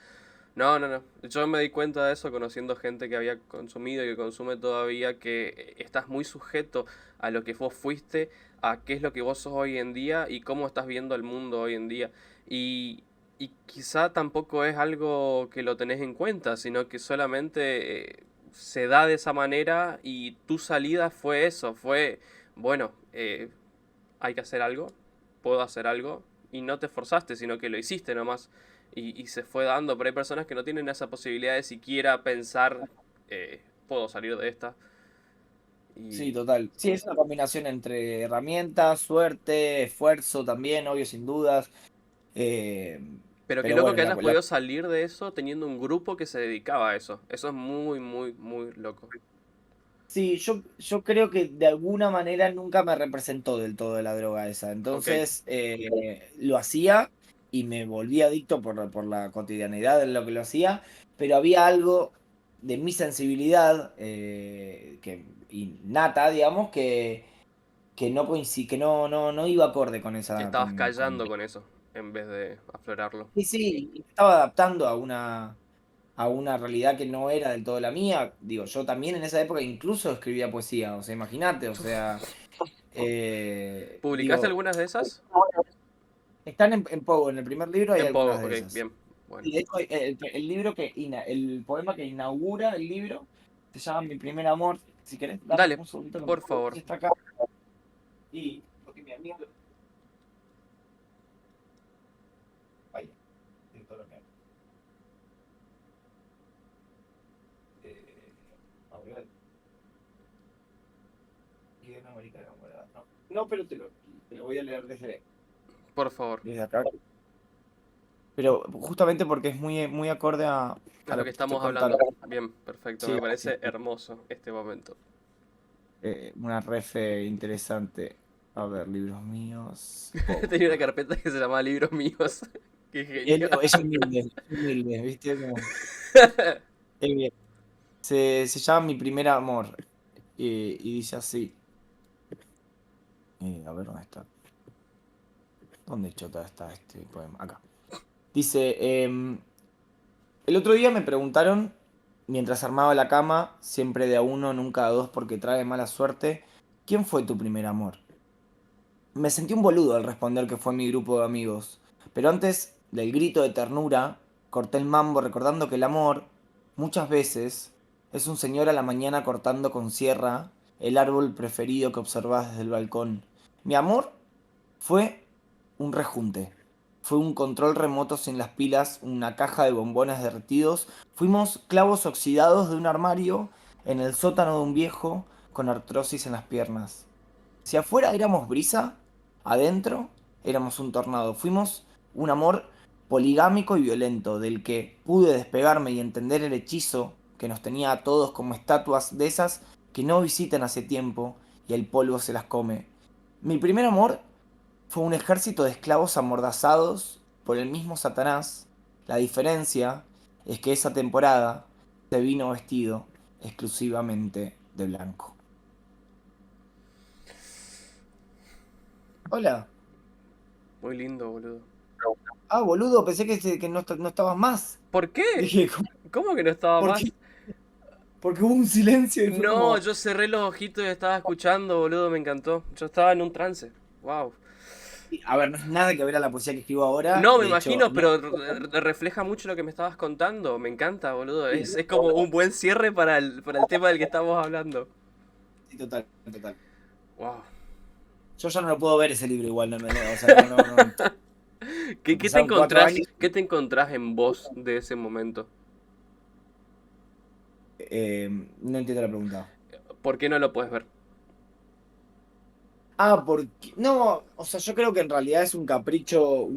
No, no, no. Yo me di cuenta de eso conociendo gente que había consumido y que consume todavía, que estás muy sujeto a lo que vos fuiste, a qué es lo que vos sos hoy en día y cómo estás viendo el mundo hoy en día. Y, y quizá tampoco es algo que lo tenés en cuenta, sino que solamente se da de esa manera y tu salida fue eso, fue, bueno, hay que hacer algo, puedo hacer algo, y no te esforzaste, sino que lo hiciste nomás, y se fue dando, pero hay personas que no tienen esa posibilidad de siquiera pensar, puedo salir de esta, Sí, y... total. Sí, es una combinación entre herramientas, suerte, esfuerzo también, obvio, sin dudas. Eh, Pero qué pero loco bueno, que hayas podido salir de eso teniendo un grupo que se dedicaba a eso. Eso es muy, muy, muy loco. sí, yo creo que de alguna manera nunca me representó del todo la droga esa. Ok, Entonces lo hacía y me volví adicto por la cotidianidad de lo que lo hacía, pero había algo de mi sensibilidad innata, digamos, que no iba acorde con que esa. estabas callando con eso, en vez de aflorarlo. Sí, sí, y me estaba adaptando a una realidad que no era del todo la mía. Digo, yo también en esa época incluso escribía poesía, o sea, imagínate, o sea, ¿Publicaste digo, algunas de esas? están en Pogo, en el primer libro hay En Pogo, algunas de ok, esas. bien, bueno. Y de hecho, el poema que inaugura el libro se llama Mi primer amor. Si querés, dame Dale, un segundito que por favor. está acá. Y porque mi amigo. Vaya, de todo lo que eh, a y de una americana, ¿verdad? No, no, pero te lo voy a leer Por favor. desde acá. Pero justamente porque es muy, muy acorde A a lo lo que que te estoy estamos contando. hablando. Bien, perfecto. Sí, Me parece hermoso este momento. una refe interesante. A ver, libros míos. Tenía una carpeta que se llamaba Libros Míos. Qué genio. Es humilde, ¿viste? Bien. Se llama Mi primer amor. Y dice así. A ver dónde está. ¿Dónde chota está este poema? Acá. Dice, el otro día me preguntaron, mientras armaba la cama, siempre de a uno, nunca a dos porque trae mala suerte, ¿quién fue tu primer amor? Me sentí un boludo al responder que fue mi grupo de amigos, pero antes del grito de ternura, corté el mambo recordando que el amor, muchas veces, es un señor a la mañana cortando con sierra el árbol preferido que observás desde el balcón. Mi amor fue un rejunte. Fue un control remoto sin las pilas, una caja de bombones derretidos. Fuimos clavos oxidados de un armario en el sótano de un viejo con artrosis en las piernas. Si afuera éramos brisa, adentro éramos un tornado. Fuimos un amor poligámico y violento, del que pude despegarme y entender el hechizo que nos tenía a todos como estatuas de esas que no visitan hace tiempo y el polvo se las come. Mi primer amor fue un ejército de esclavos amordazados por el mismo Satanás. La diferencia es que esa temporada se vino vestido exclusivamente de blanco. Hola. Muy lindo, boludo. Ah, boludo, pensé que no, no estabas más. ¿Por qué? Dije, ¿Cómo que no estaba ¿por qué? más? Porque hubo un silencio y fue No, como... yo cerré los ojitos y estaba escuchando, boludo, me encantó. Yo estaba en un trance. Wow. A ver, no es nada que ver a la poesía que escribo ahora. No, me De hecho, imagino, no. pero refleja mucho lo que me estabas contando. Me encanta, boludo. Es como un buen cierre para el tema del que estamos hablando. Sí, total, total. Wow. Yo ya no lo puedo ver ese libro igual, no, o sea, no. ¿Qué te Pasaron 4 años. encontrás en vos de ese momento? No entiendo la pregunta. ¿Por qué no lo puedes ver? Ah, porque. No, o sea, yo creo que en realidad es un capricho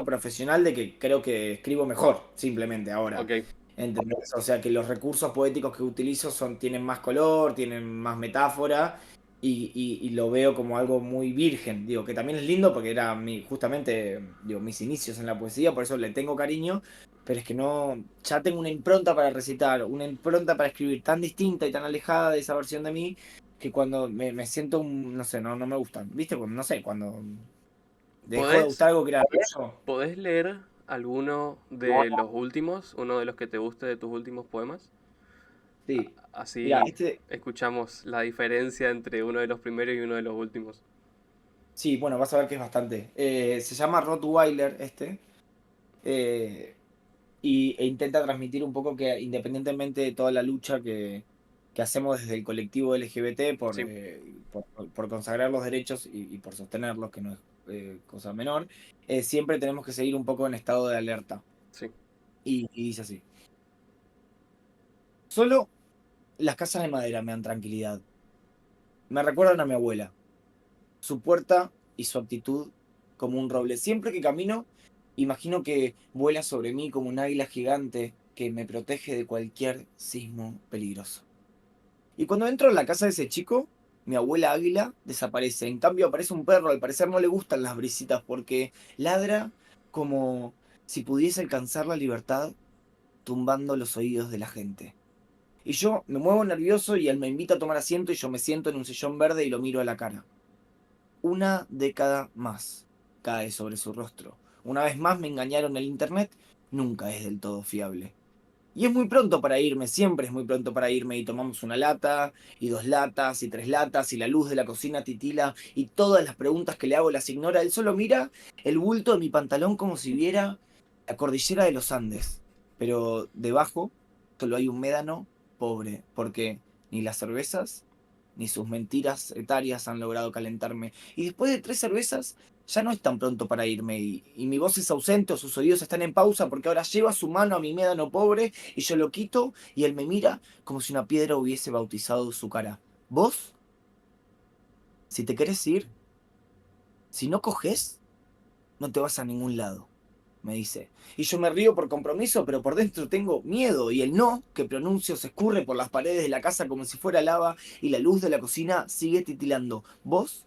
profesional de que creo que escribo mejor, simplemente ahora. Ok. ¿Entendés? O sea, que los recursos poéticos que utilizo tienen más color, tienen más metáfora, y lo veo como algo muy virgen. Digo, que también es lindo porque era justamente, digo, mis inicios en la poesía, por eso le tengo cariño, pero es que no, ya tengo una impronta para recitar, una impronta para escribir tan distinta y tan alejada de esa versión de mí, que cuando me siento, no sé, no me gustan. ¿Viste? No sé, cuando dejó de ¿Podés, gustar algo que era eso. podés leer alguno de los últimos, uno de los que te guste de tus últimos poemas? Sí. Mira, Así escuchamos la diferencia entre uno de los primeros y uno de los últimos. sí, bueno, vas a ver que es bastante. Se llama Rottweiler eh, e intenta transmitir un poco que independientemente de toda la lucha que hacemos desde el colectivo LGBT Sí, por consagrar los derechos y por sostenerlos, que no es cosa menor, siempre tenemos que seguir un poco en estado de alerta. sí. Y dice así. Solo las casas de madera me dan tranquilidad. Me recuerdan a mi abuela. Su puerta y su actitud como un roble. Siempre que camino, imagino que vuela sobre mí como un águila gigante que me protege de cualquier sismo peligroso. Y cuando entro en la casa de ese chico, mi abuela águila desaparece. En cambio aparece un perro, al parecer no le gustan las brisitas porque ladra como si pudiese alcanzar la libertad tumbando los oídos de la gente. Y yo me muevo nervioso y él me invita a tomar asiento y yo me siento en un sillón verde y lo miro a la cara. Una década más cae sobre su rostro. Una vez más me engañaron el internet, nunca es del todo fiable. Y es muy pronto para irme, siempre es muy pronto para irme y tomamos una lata, y 2 latas, y 3 latas, y la luz de la cocina titila, y todas las preguntas que le hago las ignora. Él solo mira el bulto de mi pantalón como si viera la cordillera de los Andes. Pero debajo solo hay un médano pobre, porque ni las cervezas ni sus mentiras etarias han logrado calentarme. Y después de 3 cervezas, ya no es tan pronto para irme. Y mi voz es ausente o sus oídos están en pausa porque ahora lleva su mano a mi médano pobre y yo lo quito y él me mira como si una piedra hubiese bautizado su cara. ¿Vos? Si te querés ir, si no coges, no te vas a ningún lado, me dice. Y yo me río por compromiso, pero por dentro tengo miedo, y el no que pronuncio se escurre por las paredes de la casa como si fuera lava, y la luz de la cocina sigue titilando. ¿Vos?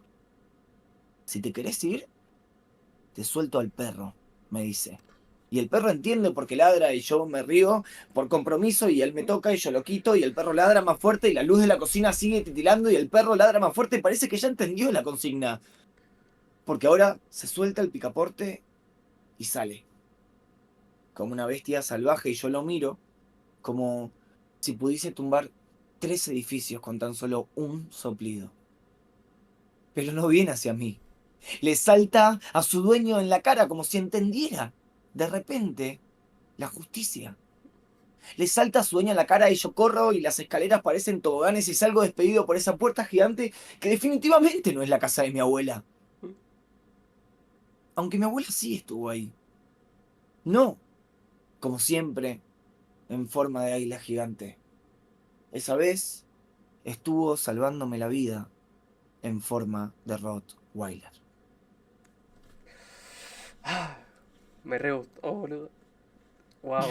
Si te querés ir, te suelto al perro, me dice. Y el perro entiende porque ladra y yo me río por compromiso y él me toca y yo lo quito y el perro ladra más fuerte y la luz de la cocina sigue titilando y el perro ladra más fuerte. Parece que ya entendió la consigna. Porque ahora se suelta el picaporte y sale. Como una bestia salvaje y yo lo miro como si pudiese tumbar 3 edificios con tan solo un soplido. Pero no viene hacia mí. Le salta a su dueño en la cara como si entendiera de repente la justicia. Le salta a su dueña en la cara y yo corro y las escaleras parecen toboganes y salgo despedido por esa puerta gigante que definitivamente no es la casa de mi abuela. Aunque mi abuela sí estuvo ahí. No, como siempre, en forma de águila gigante. Esa vez estuvo salvándome la vida en forma de Rottweiler. Me re gustó, boludo. Wow.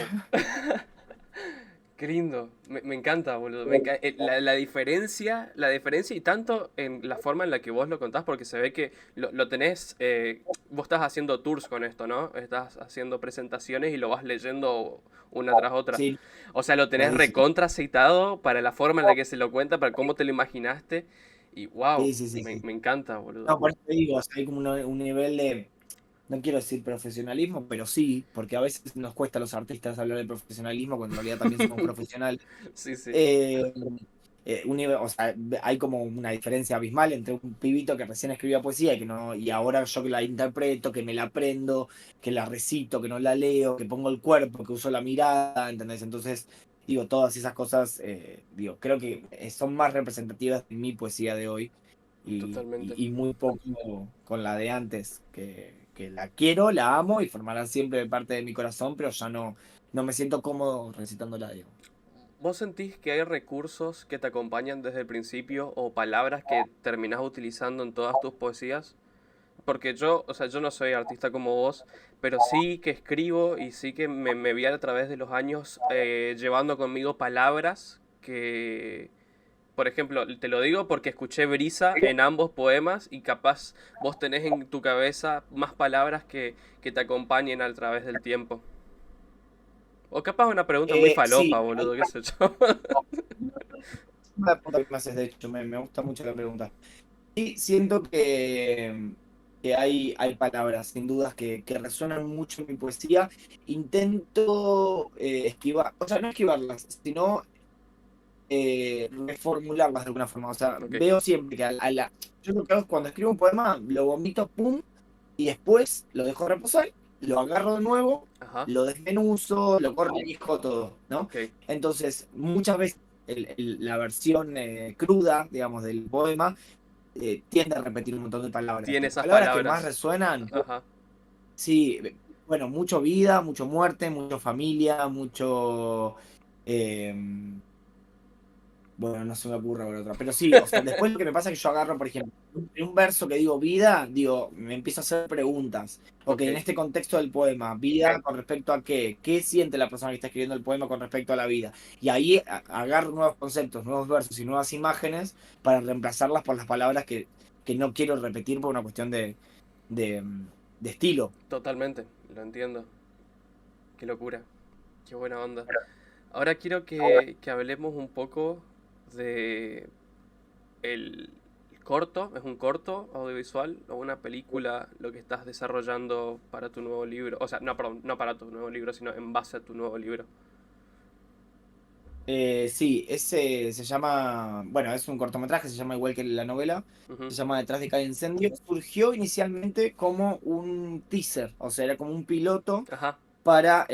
Qué lindo. Me encanta, boludo. La diferencia y tanto en la forma en la que vos lo contás, porque se ve que lo tenés, vos estás haciendo tours con esto, ¿no? Estás haciendo presentaciones y lo vas leyendo una tras otra. Sí, O sea, lo tenés clarísimo. recontra aceitado para la forma en la que se lo cuenta, para cómo te lo imaginaste. Y wow, Sí, sí, sí, sí. me encanta, boludo. No, por eso te digo, o sea, hay como un nivel de, no quiero decir profesionalismo, pero sí, porque a veces nos cuesta a los artistas hablar de profesionalismo cuando en realidad también somos profesionales. Sí, sí. Eh, o sea, hay como una diferencia abismal entre un pibito que recién escribía poesía y que no, y ahora yo que la interpreto, que me la aprendo, que la recito, que no la leo, que pongo el cuerpo, que uso la mirada, ¿entendés? Entonces, digo, todas esas cosas, digo, creo que son más representativas de mi poesía de hoy Totalmente. y muy poco con la de antes, que la quiero, la amo y formará siempre parte de mi corazón, pero ya no me siento cómodo recitándola, digo. ¿Vos sentís que hay recursos que te acompañan desde el principio o palabras que terminás utilizando en todas tus poesías? Porque yo, o sea, yo no soy artista como vos, pero sí que escribo y sí que me vi a través de los años llevando conmigo palabras que, por ejemplo, te lo digo porque escuché brisa en ambos poemas y capaz vos tenés en tu cabeza más palabras que te acompañen a través del tiempo. O capaz una pregunta muy falopa, Sí, boludo, qué sé yo. la pregunta que me haces, de hecho, me gusta mucho la pregunta. Sí, siento que hay palabras, sin dudas, que resuenan mucho en mi poesía. Intento esquivar, o sea, no esquivarlas, sino reformularlas de alguna forma. O sea, Ok. veo siempre que yo lo que hago es cuando escribo un poema, lo vomito, pum, y después lo dejo reposar, lo agarro de nuevo, Ajá. lo desmenuzo, lo corrijo, todo, ¿no? Ok. Entonces, muchas veces la versión cruda, digamos, del poema tiende a repetir un montón de palabras. Tiene Las esas palabras que más palabras. resuenan, Ajá. sí, bueno, mucho vida, mucho muerte, mucho familia, mucho... eh, bueno, no se me ocurre ahora otra. Pero sí, o sea, después lo que me pasa es que yo agarro, por ejemplo, en un verso que digo vida, digo, me empiezo a hacer preguntas. Ok, Ok. en este contexto del poema, vida con respecto a qué, qué siente la persona que está escribiendo el poema con respecto a la vida. Y ahí agarro nuevos conceptos, nuevos versos y nuevas imágenes para reemplazarlas por las palabras que no quiero repetir por una cuestión de, de estilo. Totalmente. Lo entiendo. Qué locura. Qué buena onda. Ahora quiero que hablemos un poco de el corto. ¿Es un corto audiovisual o una película lo que estás desarrollando para tu nuevo libro? O sea, no, perdón, no para tu nuevo libro, sino en base a tu nuevo libro. Sí, ese se llama, bueno, es un cortometraje, se llama igual que la novela, Ujú. se llama Detrás de cada incendio. Surgió inicialmente como un teaser, o sea, era como un piloto Ajá. para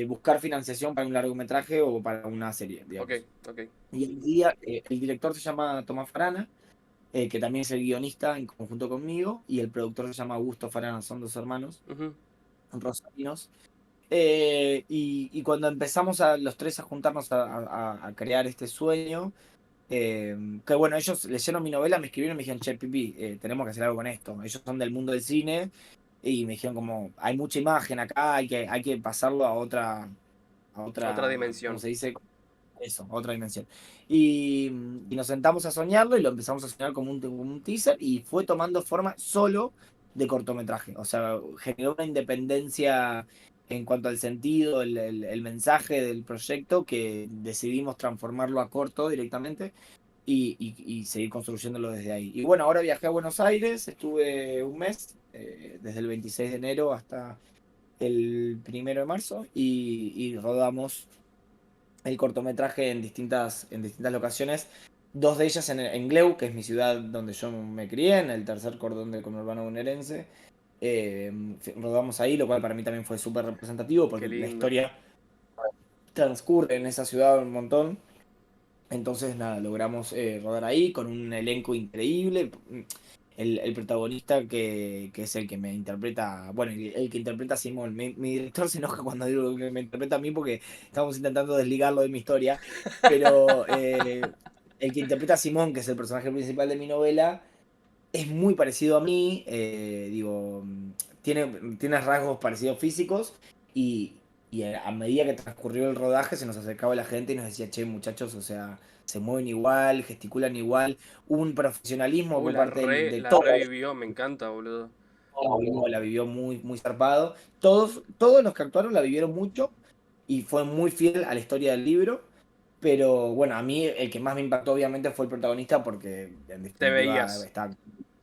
buscar financiación para un largometraje o para una serie, Ok, digamos. ok. Y el director se llama Tomás Farana, que también es el guionista en conjunto conmigo, y el productor se llama Augusto Farana, son dos hermanos Ujú. rosarinos. Y cuando empezamos los tres a juntarnos a crear este sueño, que bueno, ellos leyeron mi novela, me escribieron y me dijeron, che, Pipi, tenemos que hacer algo con esto. Ellos son del mundo del cine y me dijeron como, hay mucha imagen acá, hay que pasarlo Otra ¿cómo dimensión. se dice? Eso, a otra dimensión. Y nos sentamos a soñarlo y lo empezamos a soñar como un teaser y fue tomando forma solo de cortometraje. O sea, generó una independencia en cuanto al sentido, el mensaje del proyecto que decidimos transformarlo a corto directamente y seguir construyéndolo desde ahí. Y bueno, ahora viajé a Buenos Aires, estuve un mes, desde el 26 de enero hasta el 1 de marzo y rodamos el cortometraje en distintas locaciones, dos de ellas en Gleu, que es mi ciudad donde yo me crié, en el tercer cordón del conurbano bonaerense. Rodamos ahí, lo cual para mí también fue súper representativo, Qué porque la lindo. historia transcurre en esa ciudad un montón. Entonces, nada, logramos rodar ahí con un elenco increíble. El protagonista que es el que me interpreta, bueno, el que interpreta a Simón. Mi director se enoja cuando digo que me interpreta a mí porque estamos intentando desligarlo de mi historia, pero el que interpreta a Simón, que es el personaje principal de mi novela, es muy parecido a mí, digo, tiene rasgos parecidos físicos y, y a medida que transcurrió el rodaje se nos acercaba la gente y nos decía, che, muchachos, o sea, se mueven igual, gesticulan igual, un profesionalismo por parte de La todos. revivió, me encanta, boludo. La vivió muy, muy zarpado. Todos los que actuaron la vivieron mucho y fue muy fiel a la historia del libro. Pero bueno, a mí el que más me impactó obviamente fue el protagonista porque en Te definitiva veías.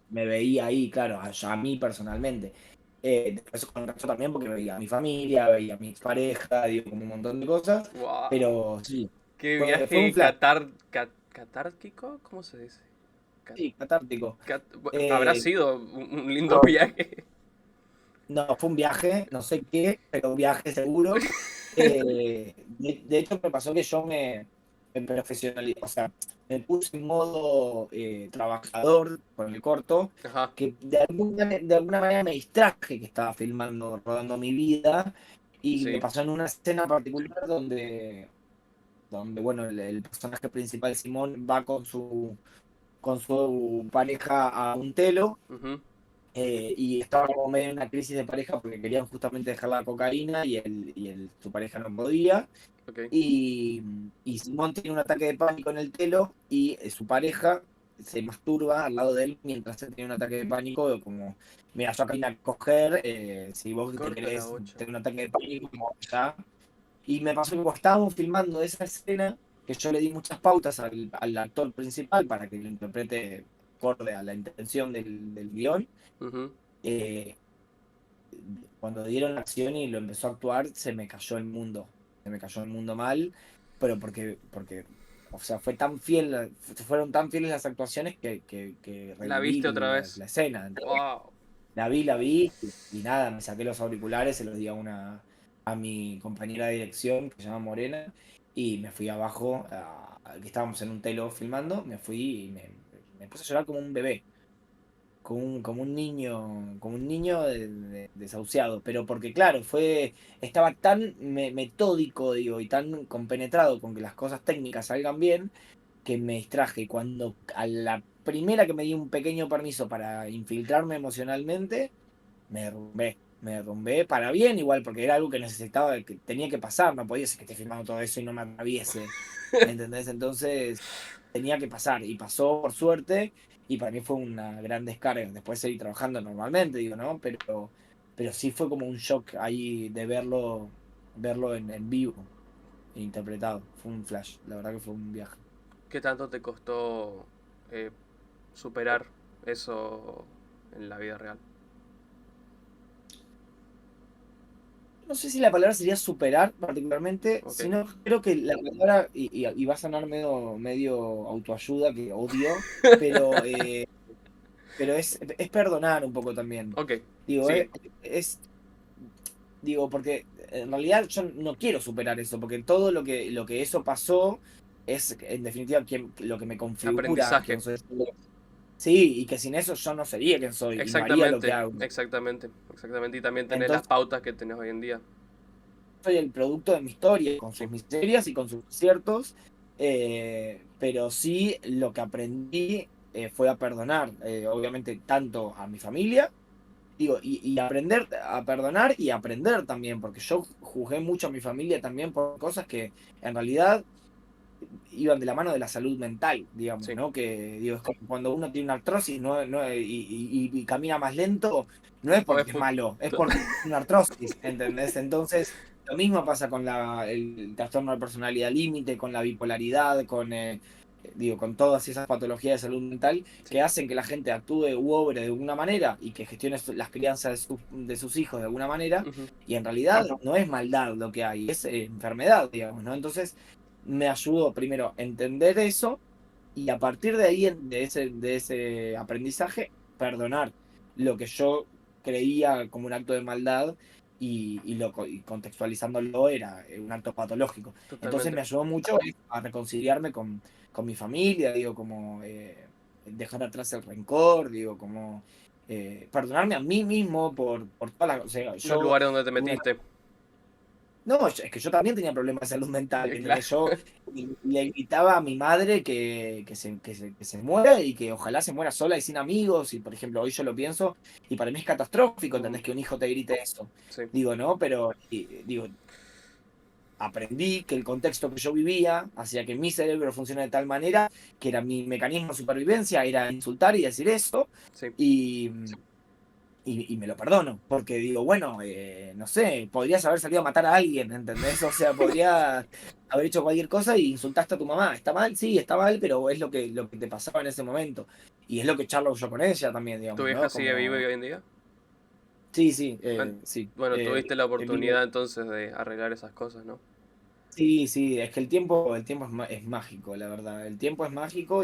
me veía ahí, claro, a mí personalmente. Después con el resto también porque veía a mi familia, veía a mi pareja, digo, como un montón de cosas. Wow. Pero sí, Qué fue un viaje flash, catárquico, ¿cómo se dice? Cat- sí, catártico. Habrá Eh, sido un lindo viaje. No, fue un viaje, no sé qué, pero un viaje seguro. De hecho, me pasó que yo me profesionalicé, o sea, me puse en modo trabajador con el corto, Ajá, que de alguna manera me distraje que estaba filmando, rodando mi vida, y me sí. pasó en una escena particular donde bueno, el personaje principal, Simón, va con su pareja a un telo Ujú, y estaba como medio en una crisis de pareja porque querían justamente dejar la cocaína su pareja no podía. ok. Y, y Simón tiene un ataque de pánico en el telo y su pareja se masturba al lado de él mientras él tiene un ataque de pánico, como, mira, yo acá vine a coger, si vos te Corta la querés bocha. tener un ataque de pánico, como ya. Y me pasó que cuando estábamos filmando esa escena, que yo le di muchas pautas al actor principal para que lo interprete acorde a la intención del guión. Ujú. eh, Cuando dieron la acción y lo empezó a actuar, se me cayó el mundo. Se me cayó el mundo mal, pero porque o sea, fueron tan fieles las actuaciones que ¿La reviví viste otra la, vez? la escena. Wow. La vi y nada, me saqué los auriculares, se los di a mi compañera de dirección, que se llama Morena, y me fui abajo, que estábamos en un telo filmando, me fui y me puse a llorar como un bebé como un niño desahuciado, pero porque claro, estaba tan metódico, digo, y tan compenetrado con que las cosas técnicas salgan bien, que me distraje. Y cuando a la primera que me di un pequeño permiso para infiltrarme emocionalmente, me derrumbé para bien igual, porque era algo que necesitaba, que tenía que pasar, no podía ser que esté filmando todo eso y no me atraviese, ¿entendés? Entonces tenía que pasar y pasó por suerte y para mí fue una gran descarga. Después seguí trabajando normalmente, digo, ¿no? Pero sí fue como un shock ahí de verlo en vivo, e interpretado. Fue un flash, la verdad que fue un viaje. ¿Qué tanto te costó eh, superar eso en la vida real? No sé si la palabra sería superar particularmente, Ok. sino creo que la palabra, y va a sonar medio autoayuda, que odio, pero, eh, pero es perdonar un poco también. Ok. Digo, Sí. digo, porque en realidad yo no quiero superar eso, porque todo lo que eso pasó es en definitiva lo que me configura Aprendizaje. quién soy. Sí, y que sin eso yo no sería quien soy y no haría lo que Exactamente. hago. Exactamente. Exactamente. Y también tenés las Entonces, pautas que tenés hoy en día. soy el producto de mi historia, con Sí. sus miserias y con sus aciertos, pero sí lo que aprendí fue a perdonar, obviamente, tanto a mi familia, digo, y aprender a perdonar y aprender también, porque yo juzgué mucho a mi familia también por cosas que en realidad iban de la mano de la salud mental, digamos, Sí. ¿no? Que digo, es como cuando uno tiene una artrosis y camina más lento, no es O es porque es malo, es porque es una artrosis, ¿entendés? Entonces, lo mismo pasa con el trastorno de personalidad límite, con la bipolaridad, con todas esas patologías de salud mental Sí. que hacen que la gente actúe u obre de alguna manera y que gestione las crianzas de sus hijos de alguna manera, Ujú. y en realidad no es maldad lo que hay, es enfermedad, digamos, ¿no? Entonces, me ayudó primero a entender eso y a partir de ahí, de ese aprendizaje, perdonar lo que yo creía como un acto de maldad y contextualizándolo era un acto patológico. Entonces Totalmente. me ayudó mucho a reconciliarme con mi familia, digo, como dejar atrás el rencor, digo, como perdonarme a mí mismo por todas las... O sea, Los yo lugares donde te tuve una metiste. no, es que yo también tenía problemas de salud mental, Claro. ¿entendés? Yo le gritaba a mi madre que se muera y que ojalá se muera sola y sin amigos. Y por ejemplo, hoy yo lo pienso y para mí es catastrófico, Mm, ¿entendés? Que un hijo te grite eso. sí, Digo, ¿no? Pero digo, aprendí que el contexto que yo vivía hacía que mi cerebro funcione de tal manera que era mi mecanismo de supervivencia, era insultar y decir eso. sí. Y, y me lo perdono, porque digo, bueno, no sé, podrías haber salido a matar a alguien, ¿entendés? O sea, podrías haber hecho cualquier cosa y insultaste a tu mamá. ¿Está mal? Sí, está mal, pero es lo que te pasaba en ese momento. Y es lo que charlo yo con ella también, ¿Tu digamos, vieja ¿no? sigue viva Como, hoy en día? sí, sí, An- sí. Bueno, tuviste la Vive. oportunidad entonces de arreglar esas cosas, ¿no? Sí, sí, es que el tiempo es mágico, la verdad. El tiempo es mágico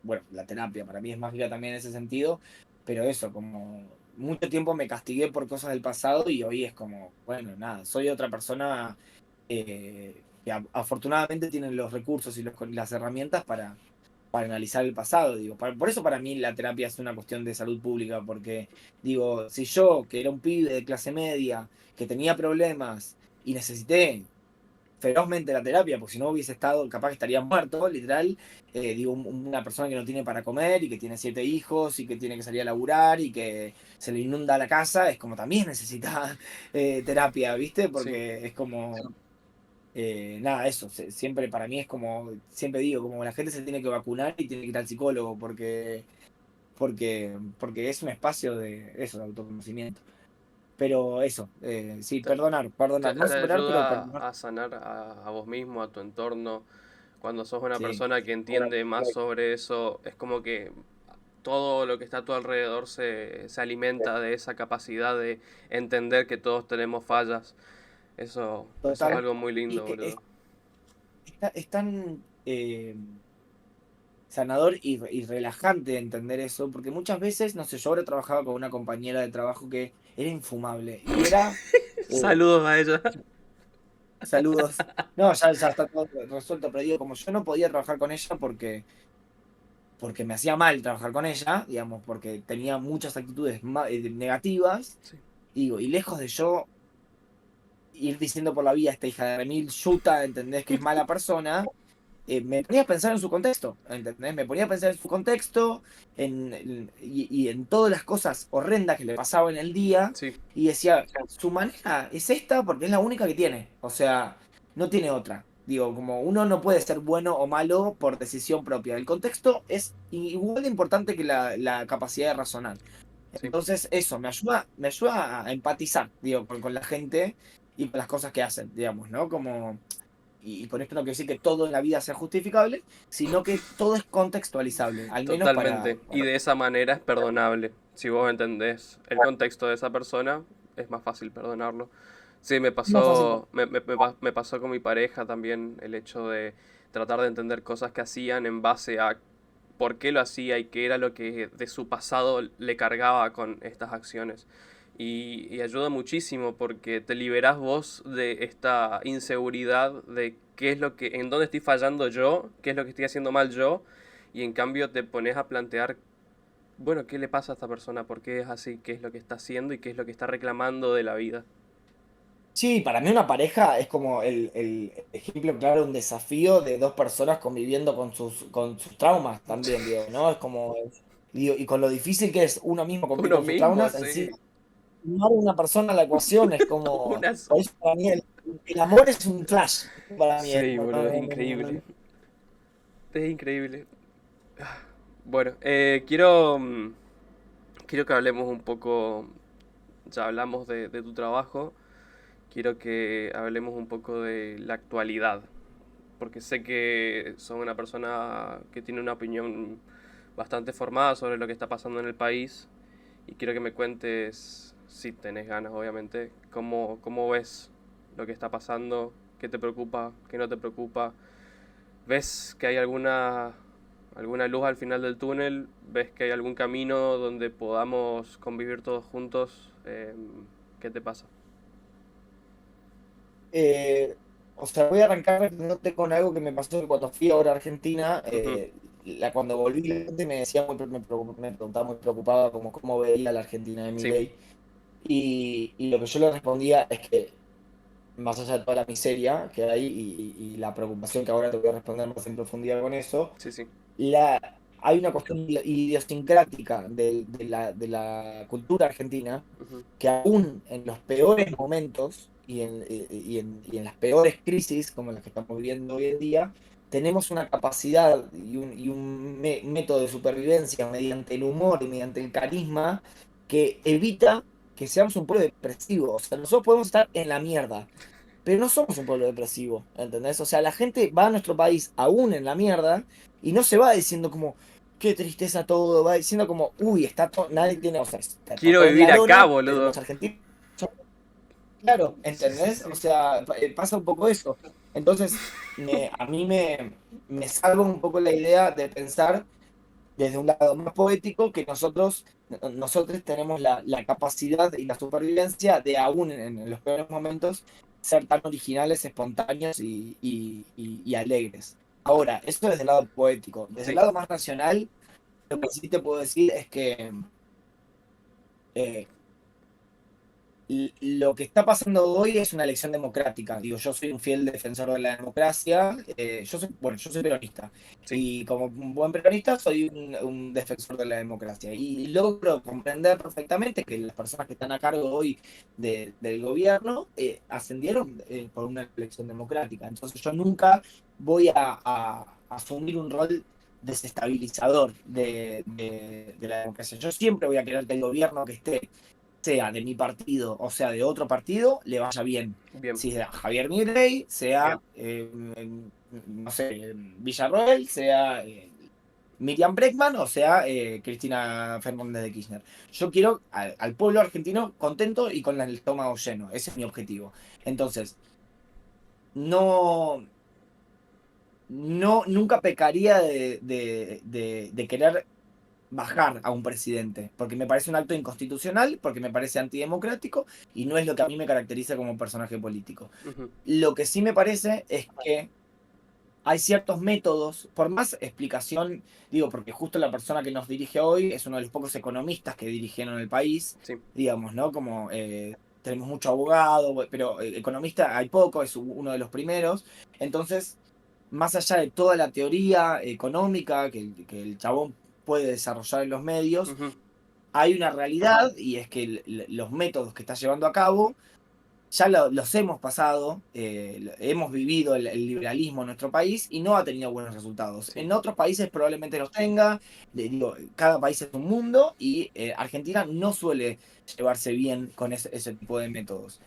bueno, la terapia para mí es mágica también en ese sentido, pero eso, como mucho tiempo me castigué por cosas del pasado y hoy es como, bueno, nada, soy otra persona que afortunadamente tiene los recursos y las herramientas para analizar el pasado, digo. Por eso para mí la terapia es una cuestión de salud pública, porque digo, si yo, que era un pibe de clase media, que tenía problemas y necesité ferozmente la terapia, porque si no hubiese estado, capaz que estaría muerto, literal. Digo, una persona que no tiene para comer y que tiene 7 hijos y que tiene que salir a laburar y que se le inunda la casa, es como también necesita terapia, ¿viste? Sí, Porque es como, nada, eso, siempre para mí es como, siempre digo, como la gente se tiene que vacunar y tiene que ir al psicólogo, porque es un espacio de eso, de autoconocimiento. Pero eso, sí, te, perdonar, no te superar, pero ayuda perdonar. a sanar a vos mismo, a tu entorno. Cuando sos una Sí. persona que entiende más sobre eso, es como que todo lo que está a tu alrededor se alimenta de esa capacidad de entender que todos tenemos fallas. Eso es Total. algo muy Y es lindo, que boludo. es tan sanador y relajante entender eso, porque muchas veces, no sé, yo ahora trabajaba con una compañera de trabajo que era infumable y era, eh, Saludos a ella. saludos, no, ya está todo resuelto, pero digo, como yo no podía trabajar con ella porque me hacía mal trabajar con ella, digamos, porque tenía muchas actitudes negativas, Sí, digo, y lejos de yo ir diciendo por la vida esta hija de remil yuta, ¿entendés? Que es mala persona, me ponía a pensar en su contexto, ¿entendés? Me ponía a pensar en su contexto y en todas las cosas horrendas que le pasaba en el día sí, y decía, su manera es esta porque es la única que tiene, o sea, no tiene otra. Digo, como uno no puede ser bueno o malo por decisión propia. El contexto es igual de importante que la capacidad de razonar. sí. Entonces, eso me ayuda a empatizar, digo, con la gente y con las cosas que hacen, digamos, ¿no? Como y con esto no quiero decir que todo en la vida sea justificable, sino que todo es contextualizable, al menos Totalmente. Y de esa manera es perdonable. Si vos entendés el contexto de esa persona, es más fácil perdonarlo. Sí, es más fácil. me pasó con mi pareja también el hecho de tratar de entender cosas que hacían en base a por qué lo hacía y qué era lo que de su pasado le cargaba con estas acciones. Y ayuda muchísimo porque te liberás vos de esta inseguridad de qué es lo que, en dónde estoy fallando yo, qué es lo que estoy haciendo mal yo, y en cambio te pones a plantear, bueno, ¿qué le pasa a esta persona? ¿Por qué es así? ¿Qué es lo que está haciendo y qué es lo que está reclamando de la vida? Sí, para mí una pareja es como el ejemplo claro de un desafío de dos personas conviviendo con sus traumas también, digo, ¿no? Es como, digo, y con lo difícil que es uno mismo convivir Uno con sus mismo, traumas, sí. encima sumar una persona a la ecuación es como, Una por sola. eso para mí el amor es un flash, para mí, Sí, no, boludo, es increíble. Es increíble. Bueno, quiero que hablemos un poco, ya hablamos de tu trabajo, quiero que hablemos un poco de la actualidad, porque sé que sos una persona que tiene una opinión bastante formada sobre lo que está pasando en el país y quiero que me cuentes, si tenés ganas obviamente, cómo ves lo que está pasando, qué te preocupa, qué no te preocupa. ¿Ves que hay alguna luz al final del túnel? ¿Ves que hay algún camino donde podamos convivir todos juntos? ¿Qué te pasa? Eh, o sea, voy a arrancar respondiéndote con algo que me pasó cuando fui ahora a Argentina. Ujú, Cuando volví, la gente me decía, me preguntaba muy preocupada como cómo veía la Argentina de sí, Milei. Y lo que yo le respondía es que, más allá de toda la miseria que hay y la preocupación que ahora te voy a responder más en profundidad con eso, sí, sí. hay una cuestión idiosincrática de la cultura argentina Ujú, que aún en los peores momentos y en las peores crisis, como las que estamos viviendo hoy en día, tenemos una capacidad y un método de supervivencia mediante el humor y mediante el carisma que evita que seamos un pueblo depresivo. O sea, nosotros podemos estar en la mierda, pero no somos un pueblo depresivo, ¿entendés? O sea, la gente va a nuestro país aún en la mierda y no se va diciendo como, qué tristeza todo, va diciendo como, uy, está todo, nadie tiene, o sea, está quiero todo en vivir la acá, lona, pero boludo. los argentinos, claro, Sí, sí, ¿entendés? sí. O sea, pasa un poco eso. Entonces, a mí me salva un poco la idea de pensar desde un lado más poético que nosotros tenemos la capacidad y la supervivencia de aún en los peores momentos ser tan originales, espontáneos y alegres. Ahora, esto desde el lado poético. Desde el Sí, lado más racional, lo que sí te puedo decir es que eh, lo que está pasando hoy es una elección democrática. Digo, yo soy un fiel defensor de la democracia. Yo soy peronista. sí. Y como un buen peronista, soy un defensor de la democracia. Y logro comprender perfectamente que las personas que están a cargo hoy del gobierno ascendieron por una elección democrática. Entonces yo nunca voy a asumir un rol desestabilizador de la democracia. Yo siempre voy a querer que el gobierno que esté sea de mi partido o sea de otro partido, le vaya bien. Bien, Si sea Javier Milei, sea, no sé, Villarroel, sea Miriam Bregman o sea Cristina Fernández de Kirchner. Yo quiero al pueblo argentino contento y con el estómago lleno. Ese es mi objetivo. Entonces, no, nunca pecaría de querer bajar a un presidente, porque me parece un acto inconstitucional, porque me parece antidemocrático y no es lo que a mí me caracteriza como personaje político. ujú, Lo que sí me parece es que hay ciertos métodos, por más explicación, digo, porque justo la persona que nos dirige hoy es uno de los pocos economistas que dirigieron el país, sí, digamos, ¿no? Como tenemos mucho abogado, pero economista hay poco, es uno de los primeros. Entonces, más allá de toda la teoría económica que el chabón puede desarrollar en los medios, ujú, hay una realidad y es que los métodos que está llevando a cabo ya los hemos pasado, hemos vivido el liberalismo en nuestro país y no ha tenido buenos resultados. sí, En otros países probablemente los tenga, digo, cada país es un mundo y Argentina no suele llevarse bien con ese tipo de métodos.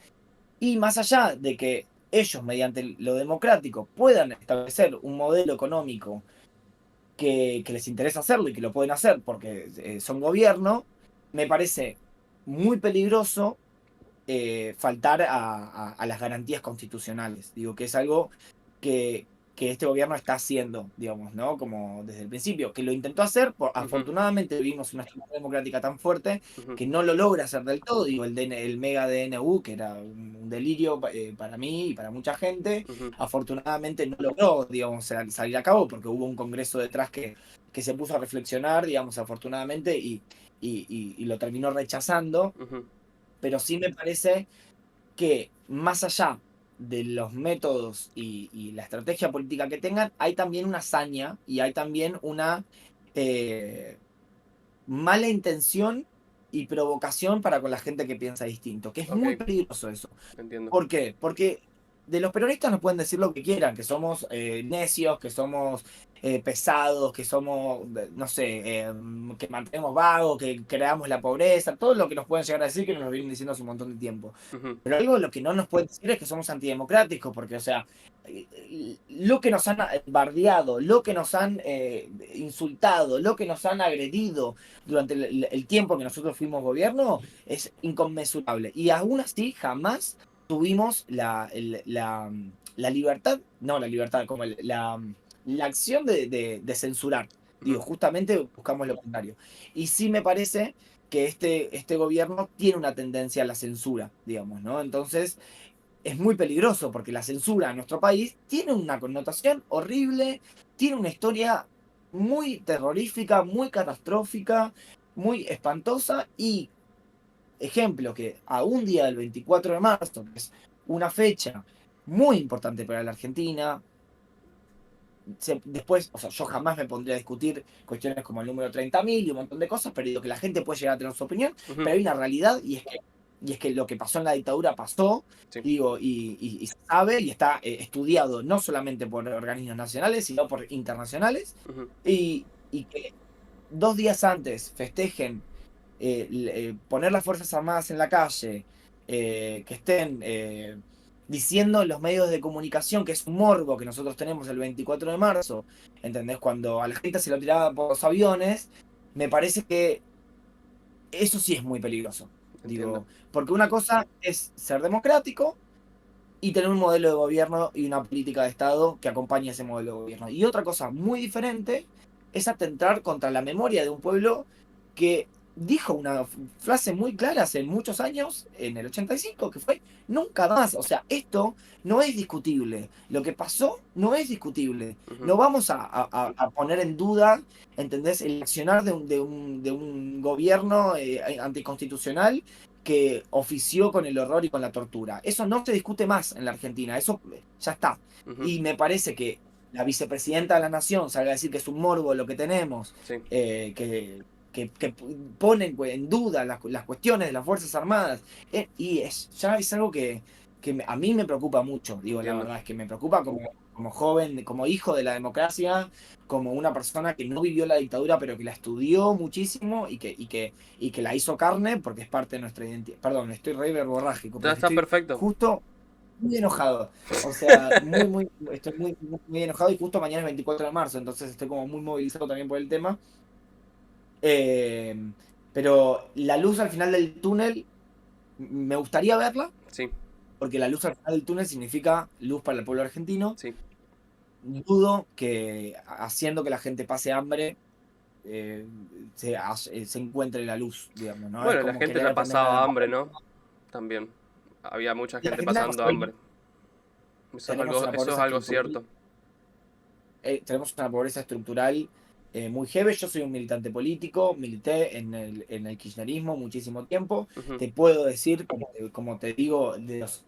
Y más allá de que ellos, mediante lo democrático, puedan establecer un modelo económico que les interesa hacerlo y que lo pueden hacer porque son gobierno, me parece muy peligroso faltar a las garantías constitucionales. Digo que es algo que este gobierno está haciendo, digamos, ¿no? Como desde el principio, que lo intentó hacer, ujú, afortunadamente vivimos una estructura democrática tan fuerte ujú, que no lo logra hacer del todo. Digo, el mega DNU, que era un delirio para mí y para mucha gente, ujú, afortunadamente no logró, digamos, salir a cabo porque hubo un congreso detrás que se puso a reflexionar, digamos, afortunadamente, y lo terminó rechazando, ujú, pero sí me parece que más allá de los métodos y la estrategia política que tengan, hay también una hazaña y hay también una eh, mala intención y provocación para con la gente que piensa distinto, que es ok, muy peligroso eso. entiendo. ¿Por qué? Porque de los peronistas nos pueden decir lo que quieran, que somos necios, que somos pesados, que somos, no sé, que mantenemos vagos, que creamos la pobreza, todo lo que nos pueden llegar a decir que nos lo vienen diciendo hace un montón de tiempo. Ujú, Pero algo lo que no nos pueden decir es que somos antidemocráticos, porque, o sea, lo que nos han bardeado, lo que nos han insultado, lo que nos han agredido durante el tiempo que nosotros fuimos gobierno es inconmensurable. Y aún así jamás tuvimos la libertad, no la libertad, como la acción de censurar. Digo, justamente buscamos lo contrario. Y sí me parece que este gobierno tiene una tendencia a la censura, digamos, ¿no? Entonces, es muy peligroso porque la censura en nuestro país tiene una connotación horrible, tiene una historia muy terrorífica, muy catastrófica, muy espantosa y ejemplo que a un día del 24 de marzo, que es una fecha muy importante para la Argentina, después, o sea, yo jamás me pondría a discutir cuestiones como el número 30.000 y un montón de cosas, pero digo que la gente puede llegar a tener su opinión, Ujú. pero hay una realidad y es que lo que pasó en la dictadura pasó, Sí. digo, y se sabe y está estudiado no solamente por organismos nacionales, sino por internacionales, Ujú. y que 2 días antes festejen poner las Fuerzas Armadas en la calle, que estén diciendo en los medios de comunicación que es un morbo que nosotros tenemos el 24 de marzo, ¿entendés? Cuando a la gente se lo tiraba por los aviones, me parece que eso sí es muy peligroso. Entiendo. Digo, porque una cosa es ser democrático y tener un modelo de gobierno y una política de Estado que acompañe ese modelo de gobierno. Y otra cosa muy diferente es atentar contra la memoria de un pueblo que dijo una frase muy clara hace muchos años, en el 85, que fue nunca más. O sea, esto no es discutible. Lo que pasó no es discutible. Ujú. No vamos a poner en duda, ¿entendés?, el accionar de un gobierno anticonstitucional que ofició con el horror y con la tortura. Eso no se discute más en la Argentina, eso ya está. Ujú. Y me parece que la vicepresidenta de la Nación salga a decir que es un morbo lo que tenemos, Sí. que ponen en duda las cuestiones de las Fuerzas Armadas, ya es algo que a mí me preocupa mucho, digo, la Entiendo. verdad, es que me preocupa como joven, como hijo de la democracia, como una persona que no vivió la dictadura, pero que la estudió muchísimo y que la hizo carne porque es parte de nuestra identidad. Perdón, estoy re verborrágico, Ya porque está estoy perfecto. justo muy enojado. O sea, estoy muy enojado y justo mañana es 24 de marzo, entonces estoy como muy movilizado también por el tema. Eh, pero la luz al final del túnel, me gustaría verla, Sí, porque la luz al final del túnel significa luz para el pueblo argentino. sí. Dudo que haciendo que la gente pase hambre eh, se encuentre la luz, digamos, ¿no? Es Bueno, la como gente querer la prender una pasaba hambre, lamparita. ¿no? También. Había mucha Y la gente Argentina pasando pasó el hambre. tenemos una Eso es pobreza algo estructural, cierto. muy heavy. Yo soy un militante político, milité en el kirchnerismo muchísimo tiempo. Ujú. Te puedo decir, como te digo, de los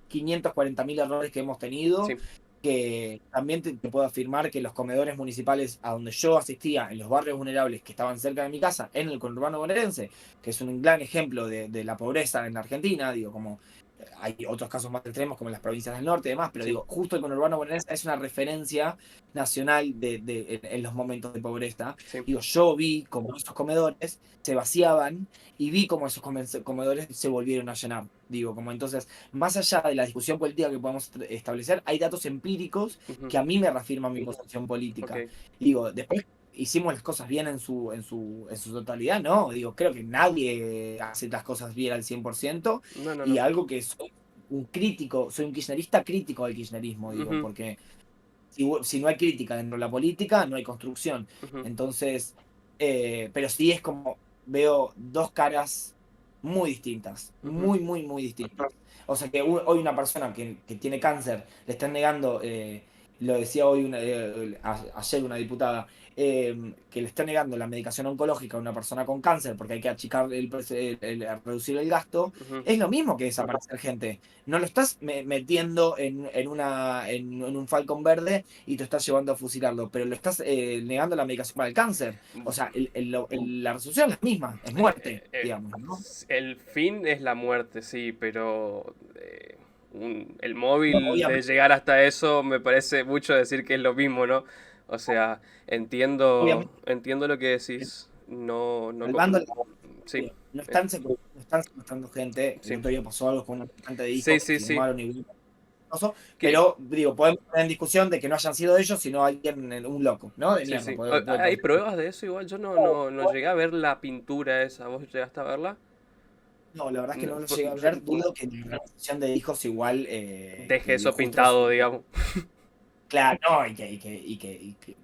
540.000 errores que hemos tenido, Sí. que también te puedo afirmar que los comedores municipales a donde yo asistía, en los barrios vulnerables que estaban cerca de mi casa, en el conurbano bonaerense, que es un gran ejemplo de la pobreza en Argentina, digo, como hay otros casos más extremos como en las provincias del norte y demás, pero Sí. digo, justo el conurbano bonaerense es una referencia nacional en los momentos de pobreza. Sí. Digo, yo vi cómo esos comedores se vaciaban y vi cómo esos comedores se volvieron a llenar. Digo, como entonces, más allá de la discusión política que podemos establecer, hay datos empíricos Ujú. que a mí me reafirman mi posición Ok. política. Digo, después hicimos las cosas bien en su totalidad, ¿no? Digo, creo que nadie hace las cosas bien al 100%, No, no, y no. algo que soy un kirchnerista crítico del kirchnerismo, digo, Ujú. porque si no hay crítica dentro de la política, no hay construcción. Ujú. Entonces, pero sí es como veo dos caras muy distintas, Ujú. muy, muy, muy distintas. O sea que hoy una persona que tiene cáncer le están negando, lo decía hoy ayer una diputada, que le está negando la medicación oncológica a una persona con cáncer porque hay que achicar reducir el gasto, Ujú. es lo mismo que desaparecer gente. No lo estás metiendo en un Falcon verde y te estás llevando a fusilarlo, pero lo estás negando la medicación para el cáncer. O sea, la resolución es la misma, es muerte, digamos, ¿no? El fin es la muerte, sí, pero el No, móvil de obviamente, llegar hasta eso me parece mucho decir que es lo mismo, ¿no? O sea, obviamente, entiendo lo que decís. No, no, salvando sí, eh, no están secuestrando gente. El sí, otro día pasó algo con un traficante de sí, hijos que sí, sí. filmaron y pasó, Que, pero digo, podemos poner en discusión de que no hayan sido ellos, sino alguien, un loco, ¿no? De sí, mierda, sí. puede ¿Hay pasar. pruebas de eso igual? Yo no llegué a ver la pintura esa. ¿Vos llegaste a verla? No, la verdad es que No, no lo llegué a ver. Dudo que la representación de hijos igual, deje y eso justo pintado, digamos. claro, no, y que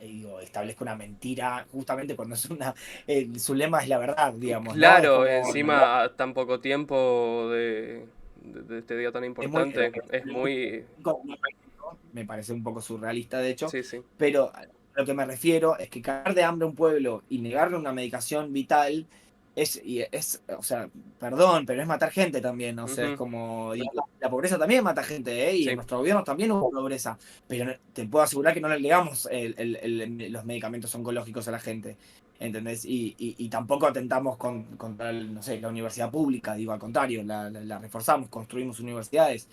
digo, establezca una mentira justamente cuando es su lema es la verdad, digamos, ¿no? Es Claro, como, encima a tan poco tiempo de este día tan es muy, importante, es muy... me parece un poco surrealista de hecho, Sí, sí. pero a lo que me refiero es que cagar de hambre a un pueblo y negarle una medicación vital o sea, perdón, pero es matar gente también, o sea, es Ujú, como, digamos, la pobreza también mata gente, ¿eh? Y en sí. nuestro gobierno también hubo pobreza, pero te puedo asegurar que no le negamos los medicamentos oncológicos a la gente. ¿Entendés? Y tampoco atentamos contra no sé, la universidad pública, digo, al contrario, la reforzamos, construimos universidades.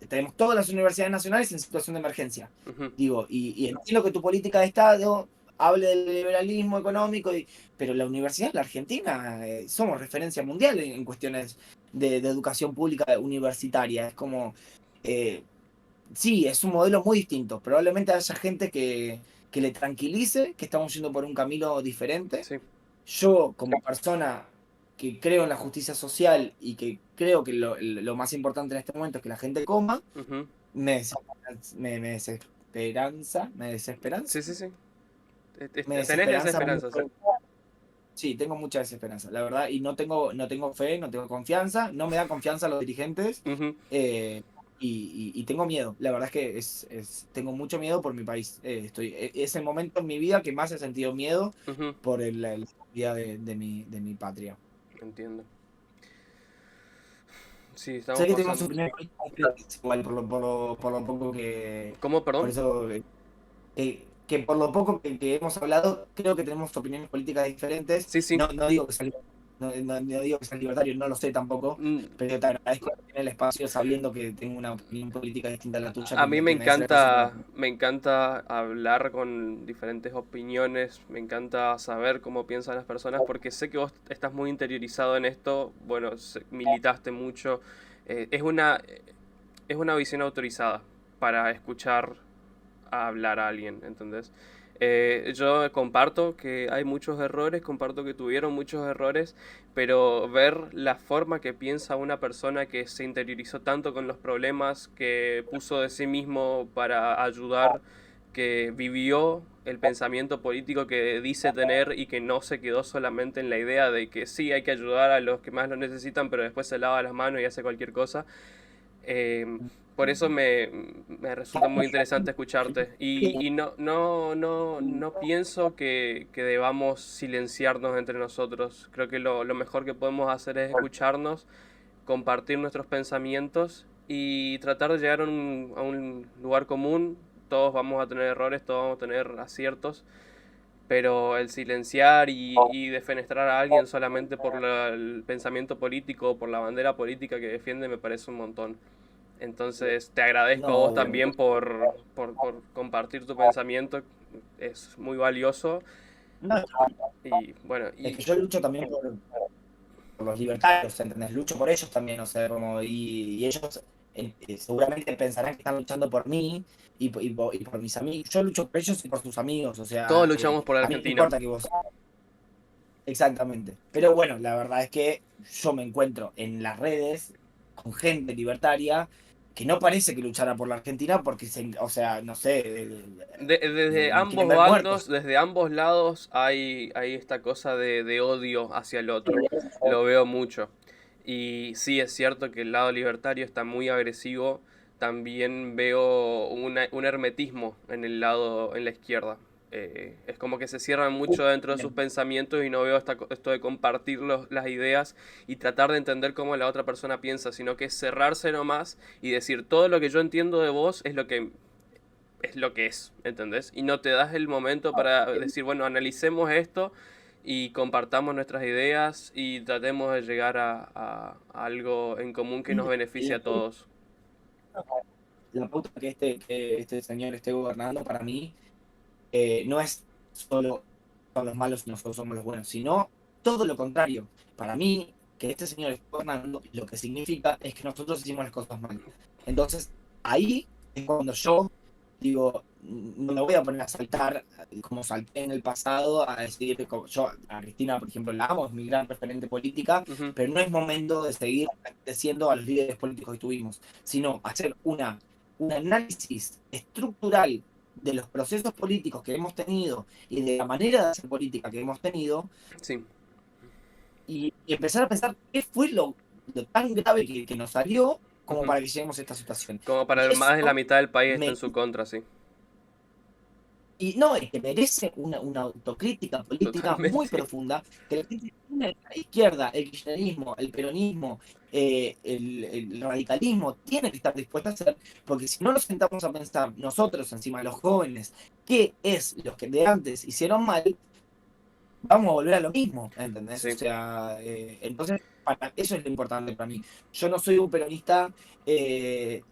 Tenemos todas las universidades nacionales en situación de emergencia. Ujú, Digo, y entiendo que tu política de Estado hable del liberalismo económico, pero la Universidad de la Argentina somos referencia mundial en cuestiones de educación pública universitaria. Es como, eh, sí, es un modelo muy distinto. Probablemente haya gente que le tranquilice, que estamos yendo por un camino diferente. sí. Yo, como persona que creo en la justicia social y que creo que lo más importante en este momento es que la gente coma, Ujú, me, me desesperanza, sí, sí, sí. me Tenés esa desesperanza esperanza, sí. mucho. Sí, tengo mucha desesperanza, la verdad, y no tengo fe, no tengo confianza, no me da confianza los dirigentes, Ujú, eh, y tengo miedo. La verdad es que tengo mucho miedo por mi país. Es el momento en mi vida que más he sentido miedo ujú, por la vida de mi patria. entiendo. Sí, Sé estamos que tenemos pasando. opiniones políticas diferentes, igual por lo poco que. ¿Cómo, Por perdón? eso, que por lo poco que hemos hablado, creo que tenemos opiniones políticas diferentes. Sí, sí. No digo que sea, no digo que sea libertario, no lo sé tampoco, Mm, pero te agradezco en el espacio sabiendo que tengo una opinión política distinta a la tuya, A mí que me des el espacio para. me encanta hablar con diferentes opiniones, me encanta saber cómo piensan las personas, porque sé que vos estás muy interiorizado en esto, bueno, militaste mucho, eh, es una, es una visión autorizada para escuchar a hablar a alguien, ¿entendés? Yo comparto que hay muchos errores, comparto que tuvieron muchos errores, pero ver la forma que piensa una persona que se interiorizó tanto con los problemas, que puso de sí mismo para ayudar, que vivió el pensamiento político que dice tener y que no se quedó solamente en la idea de que sí hay que ayudar a los que más lo necesitan, pero después se lava las manos y hace cualquier cosa. Eh, por eso me resulta muy interesante escucharte. Y no pienso que debamos silenciarnos entre nosotros. Creo que lo mejor que podemos hacer es escucharnos, compartir nuestros pensamientos y tratar de llegar a un lugar común. Todos vamos a tener errores, todos vamos a tener aciertos, pero el silenciar y defenestrar a alguien solamente por el pensamiento político o por la bandera política que defiende me parece un montón. Entonces te agradezco a No, vos obvio. también por compartir tu pensamiento, es muy valioso. No, Y bueno, es que yo lucho también por los libertarios, ¿entendés? Lucho por ellos también, o sea, como, y ellos seguramente pensarán que están luchando por mí y por mis amigos. Yo lucho por ellos y por sus amigos, o todos sea, luchamos por a mí no me Argentina. importa que vos. Exactamente. Pero bueno, la verdad es que yo me encuentro en las redes con gente libertaria que no parece que luchara por la Argentina porque, o sea, no sé, Desde nos quieren ambos ver bandos, muertos. desde ambos lados hay esta cosa de odio hacia el otro. Lo veo mucho. Y sí, es cierto que el lado libertario está muy agresivo. También veo un hermetismo en el lado, en la izquierda. Es como que se cierran mucho dentro de sus pensamientos y no veo esto de compartir las ideas y tratar de entender cómo la otra persona piensa, sino que es cerrarse nomás y decir todo lo que yo entiendo de vos es lo que es, ¿entendés? Y no te das el momento para decir, bueno, analicemos esto y compartamos nuestras ideas y tratemos de llegar a algo en común que nos beneficie a todos. La pauta que este señor esté gobernando para mí no es solo son los malos y nosotros somos los buenos, sino todo lo contrario. Para mí, que este señor esté gobernando, lo que significa es que nosotros hicimos las cosas mal. Entonces, ahí es cuando yo digo, no me voy a poner a saltar como salté en el pasado, a decir, como yo a Cristina, por ejemplo, la amo, es mi gran referente política, Ujú, pero no es momento de seguir diciendo a los líderes políticos que tuvimos, sino hacer un análisis estructural de los procesos políticos que hemos tenido y de la manera de hacer política que hemos tenido, Sí, y empezar a pensar qué fue lo tan grave que nos salió como ujú. para que lleguemos a esta situación. Como Y para más de la eso mitad del país está en me su contra, sí. Y no, es que merece una autocrítica política muy Totalmente. profunda, que la gente, la izquierda, el kirchnerismo, el peronismo, el radicalismo, tiene que estar dispuesta a hacer, porque si no nos sentamos a pensar nosotros, encima de los jóvenes, qué es lo que de antes hicieron mal, vamos a volver a lo mismo, ¿entendés? O Sí. sea, entonces, eso es lo importante para mí. Yo no soy un peronista eh,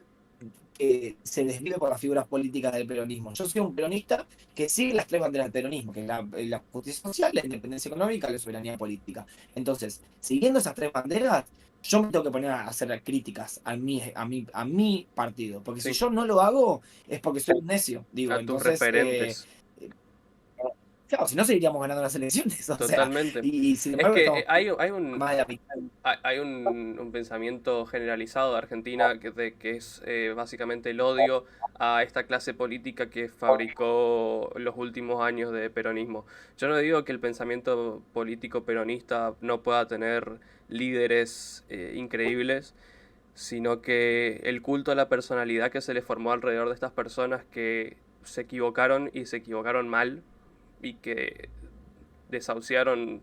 que se desvive por las figuras políticas del peronismo. Yo soy un peronista que sigue las tres banderas del peronismo, que es la justicia social, la independencia económica y la soberanía política. Entonces, siguiendo esas tres banderas, yo me tengo que poner a hacer críticas a mi partido, porque si Sí, yo no lo hago es porque soy un necio, digo. a tus Entonces, referentes. claro, si no seguiríamos ganando las elecciones, o sea, Totalmente. y sin Es embargo que estamos hay un, más de la mitad. hay un pensamiento generalizado de Argentina que es básicamente el odio a esta clase política que fabricó los últimos años de peronismo. Yo no digo que el pensamiento político peronista no pueda tener líderes increíbles, sino que el culto a la personalidad que se le formó alrededor de estas personas que se equivocaron y se equivocaron mal y que desahuciaron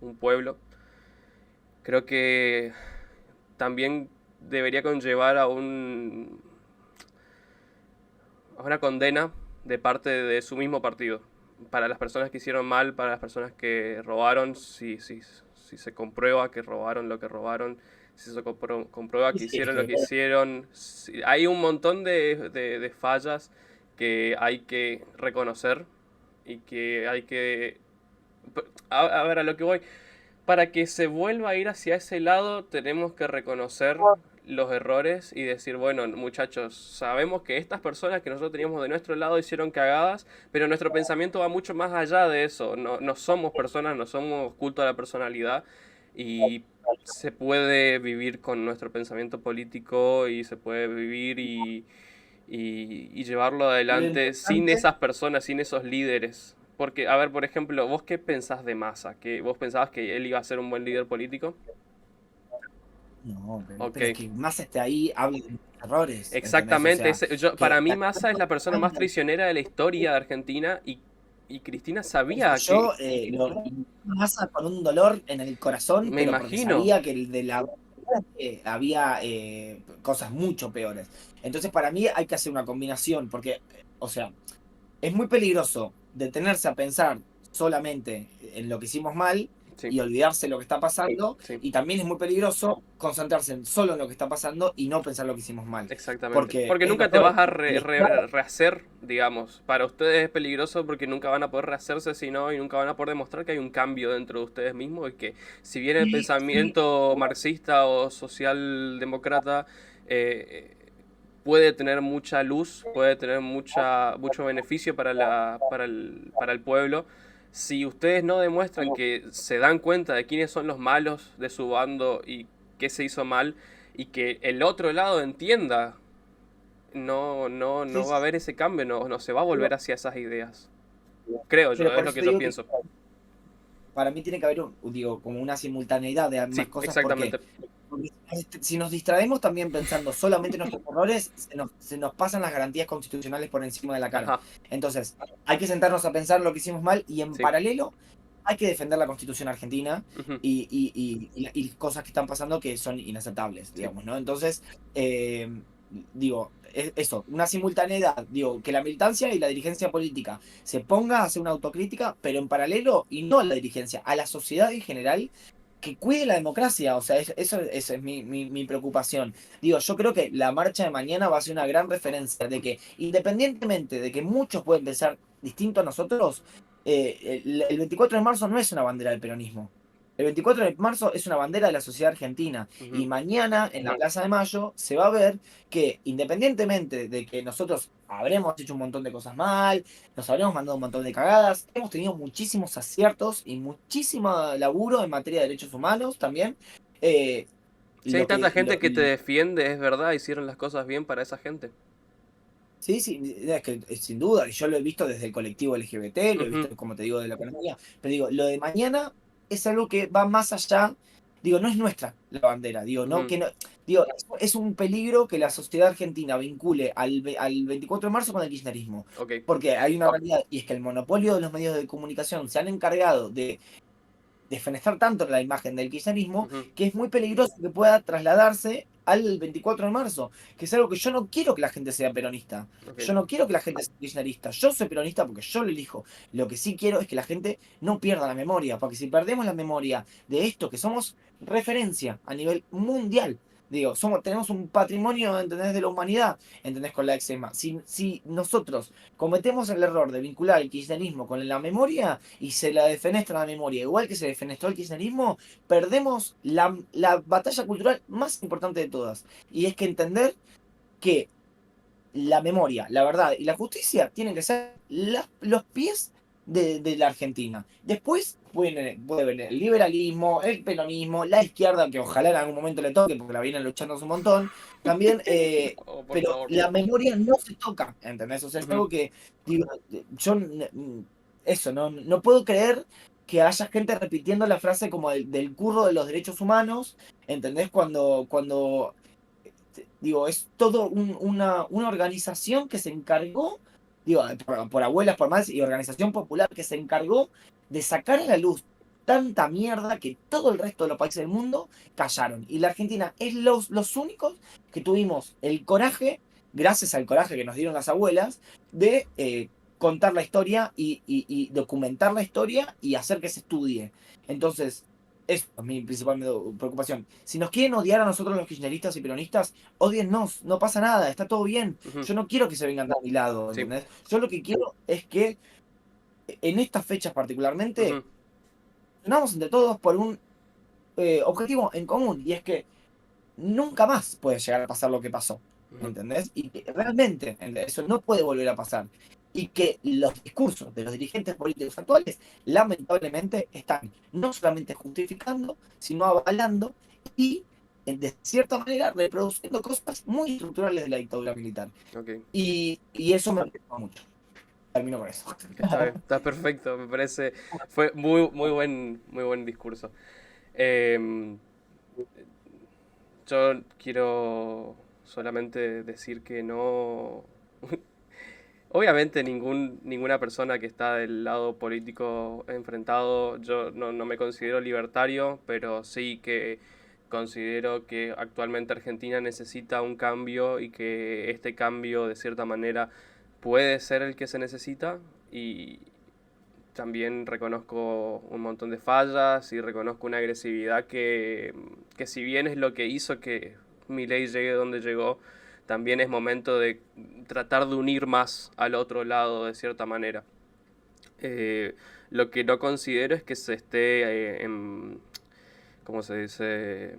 un pueblo, creo que también debería conllevar a una condena de parte de su mismo partido. Para las personas que hicieron mal, para las personas que robaron, si se comprueba que robaron lo que robaron, si se comprueba Sí, que sí, es hicieron lo que que hicieron. Hay un montón de fallas que hay que reconocer y que hay que... A ver, a lo que voy. Para que se vuelva a ir hacia ese lado, tenemos que reconocer los errores y decir, bueno, muchachos, sabemos que estas personas que nosotros teníamos de nuestro lado hicieron cagadas, pero nuestro pensamiento va mucho más allá de eso. No, no somos personas, no somos culto a la personalidad y se puede vivir con nuestro pensamiento político y se puede vivir y llevarlo lo adelante sin importante. esas personas, sin esos líderes. Porque, a ver, por ejemplo, ¿vos qué pensás de Massa? ¿Que vos pensabas que él iba a ser un buen líder político? No, Ok, pero es que más esté ahí, habla de mis errores, ¿entendés? O exactamente. sea, Para que mí Massa es la persona más traicionera de la historia de Argentina y Cristina sabía que, yo lo Massa con un dolor en el corazón, me pero porque imagino, sabía que el de la había cosas mucho peores. Entonces, para mí hay que hacer una combinación, porque, o sea, es muy peligroso detenerse a pensar solamente en lo que hicimos mal sí, y olvidarse lo que está pasando, sí. y también es muy peligroso concentrarse solo en lo que está pasando y no pensar lo que hicimos mal. Exactamente. Porque Porque es nunca te vas mejor a listar. rehacer, digamos. Para ustedes es peligroso porque nunca van a poder rehacerse si no y nunca van a poder demostrar que hay un cambio dentro de ustedes mismos y que si bien el Sí, sí, pensamiento marxista o socialdemócrata puede tener mucha luz, puede tener mucho beneficio para el pueblo, si ustedes no demuestran que se dan cuenta de quiénes son los malos de su bando y qué se hizo mal, y que el otro lado entienda, sí, no va a sí. haber ese cambio, no se va a volver Pero, hacia esas ideas. Creo yo, pero es por lo eso que te yo digo que pienso. para mí tiene que haber, digo, como una simultaneidad de ambas Sí, cosas. ¿Por qué? exactamente. Porque si nos distraemos también pensando solamente en nuestros errores, se nos pasan las garantías constitucionales por encima de la cara. Ajá, Entonces, hay que sentarnos a pensar lo que hicimos mal y en sí. paralelo hay que defender la Constitución argentina Ujú, y cosas que están pasando que son inaceptables, sí. digamos, ¿no? Entonces, digo, eso, una simultaneidad, digo, que la militancia y la dirigencia política se ponga a hacer una autocrítica, pero en paralelo, y no a la dirigencia, a la sociedad en general, que cuide la democracia. O sea, eso es mi preocupación. Digo, yo creo que la marcha de mañana va a ser una gran referencia de que, independientemente de que muchos pueden pensar distinto a nosotros, el 24 de marzo no es una bandera del peronismo. El 24 de marzo es una bandera de la sociedad argentina. Ujú, Y mañana, en la Plaza de Mayo, se va a ver que, independientemente de que nosotros habremos hecho un montón de cosas mal, nos habremos mandado un montón de cagadas, hemos tenido muchísimos aciertos y muchísimo laburo en materia de derechos humanos también. Eh, si hay lo tanta que, gente que te defiende, es verdad, hicieron las cosas bien para esa gente. Sí, sí, es que sin duda, yo lo he visto desde el colectivo LGBT, lo he Ujú, visto, como te digo, de la economía, pero digo, lo de mañana es algo que va más allá, digo, no es nuestra la bandera, digo, no, ujú, que no, digo, es un peligro que la sociedad argentina vincule al 24 de marzo con el kirchnerismo, ok. porque hay una realidad, y es que el monopolio de los medios de comunicación se han encargado de desfenestrar tanto la imagen del kirchnerismo Ujú, que es muy peligroso que pueda trasladarse al 24 de marzo, que es algo que yo no quiero que la gente sea peronista, ok. yo no quiero que la gente sea kirchnerista, yo soy peronista porque yo lo elijo, lo que sí quiero es que la gente no pierda la memoria, porque si perdemos la memoria de esto, que somos referencia a nivel mundial, digo, tenemos un patrimonio, ¿entendés?, de la humanidad, ¿entendés?, con la eczema. Si nosotros cometemos el error de vincular el kirchnerismo con la memoria y se la defenestra la memoria, igual que se defenestró el kirchnerismo, perdemos la batalla cultural más importante de todas. Y es que entender que la memoria, la verdad y la justicia tienen que ser los pies de la Argentina. Después puede venir el liberalismo, el peronismo, la izquierda, que ojalá en algún momento le toque, porque la vienen luchando hace un montón, también, Oh, por pero favor. la memoria no se toca, ¿entendés? O sea, es Ujú, algo que, digo, yo, eso, no puedo creer que haya gente repitiendo la frase como del curro de los derechos humanos, ¿entendés? Cuando digo, es todo una organización que se encargó, digo, por abuelas, por más, y organización popular que se encargó de sacar a la luz tanta mierda que todo el resto de los países del mundo callaron. Y la Argentina es los únicos que tuvimos el coraje, gracias al coraje que nos dieron las abuelas, de contar la historia y documentar la historia y hacer que se estudie. Entonces, eso es mi principal preocupación. Si nos quieren odiar a nosotros los kirchneristas y peronistas, odiennos, no pasa nada, está todo bien. ujú, Yo no quiero que se vengan de mi lado, sí. ¿entendés? Yo lo que quiero es que en estas fechas particularmente, Ujú, unamos entre todos por un objetivo en común, y es que nunca más puede llegar a pasar lo que pasó, ujú, ¿entendés? Y que realmente eso no puede volver a pasar. Y que los discursos de los dirigentes políticos actuales, lamentablemente, están no solamente justificando, sino avalando y, de cierta manera, reproduciendo cosas muy estructurales de la dictadura militar. ok. Y eso me preocupa mucho. Termino con eso. Está bien, está perfecto, me parece. Fue muy buen discurso. Em, yo quiero solamente decir que no. Obviamente ninguna persona que está del lado político enfrentado, yo no me considero libertario, pero sí que considero que actualmente Argentina necesita un cambio y que este cambio de cierta manera puede ser el que se necesita y también reconozco un montón de fallas y reconozco una agresividad que si bien es lo que hizo que Milei llegue donde llegó, también es momento de tratar de unir más al otro lado de cierta manera. Eh, lo que no considero es que se esté ¿cómo se dice?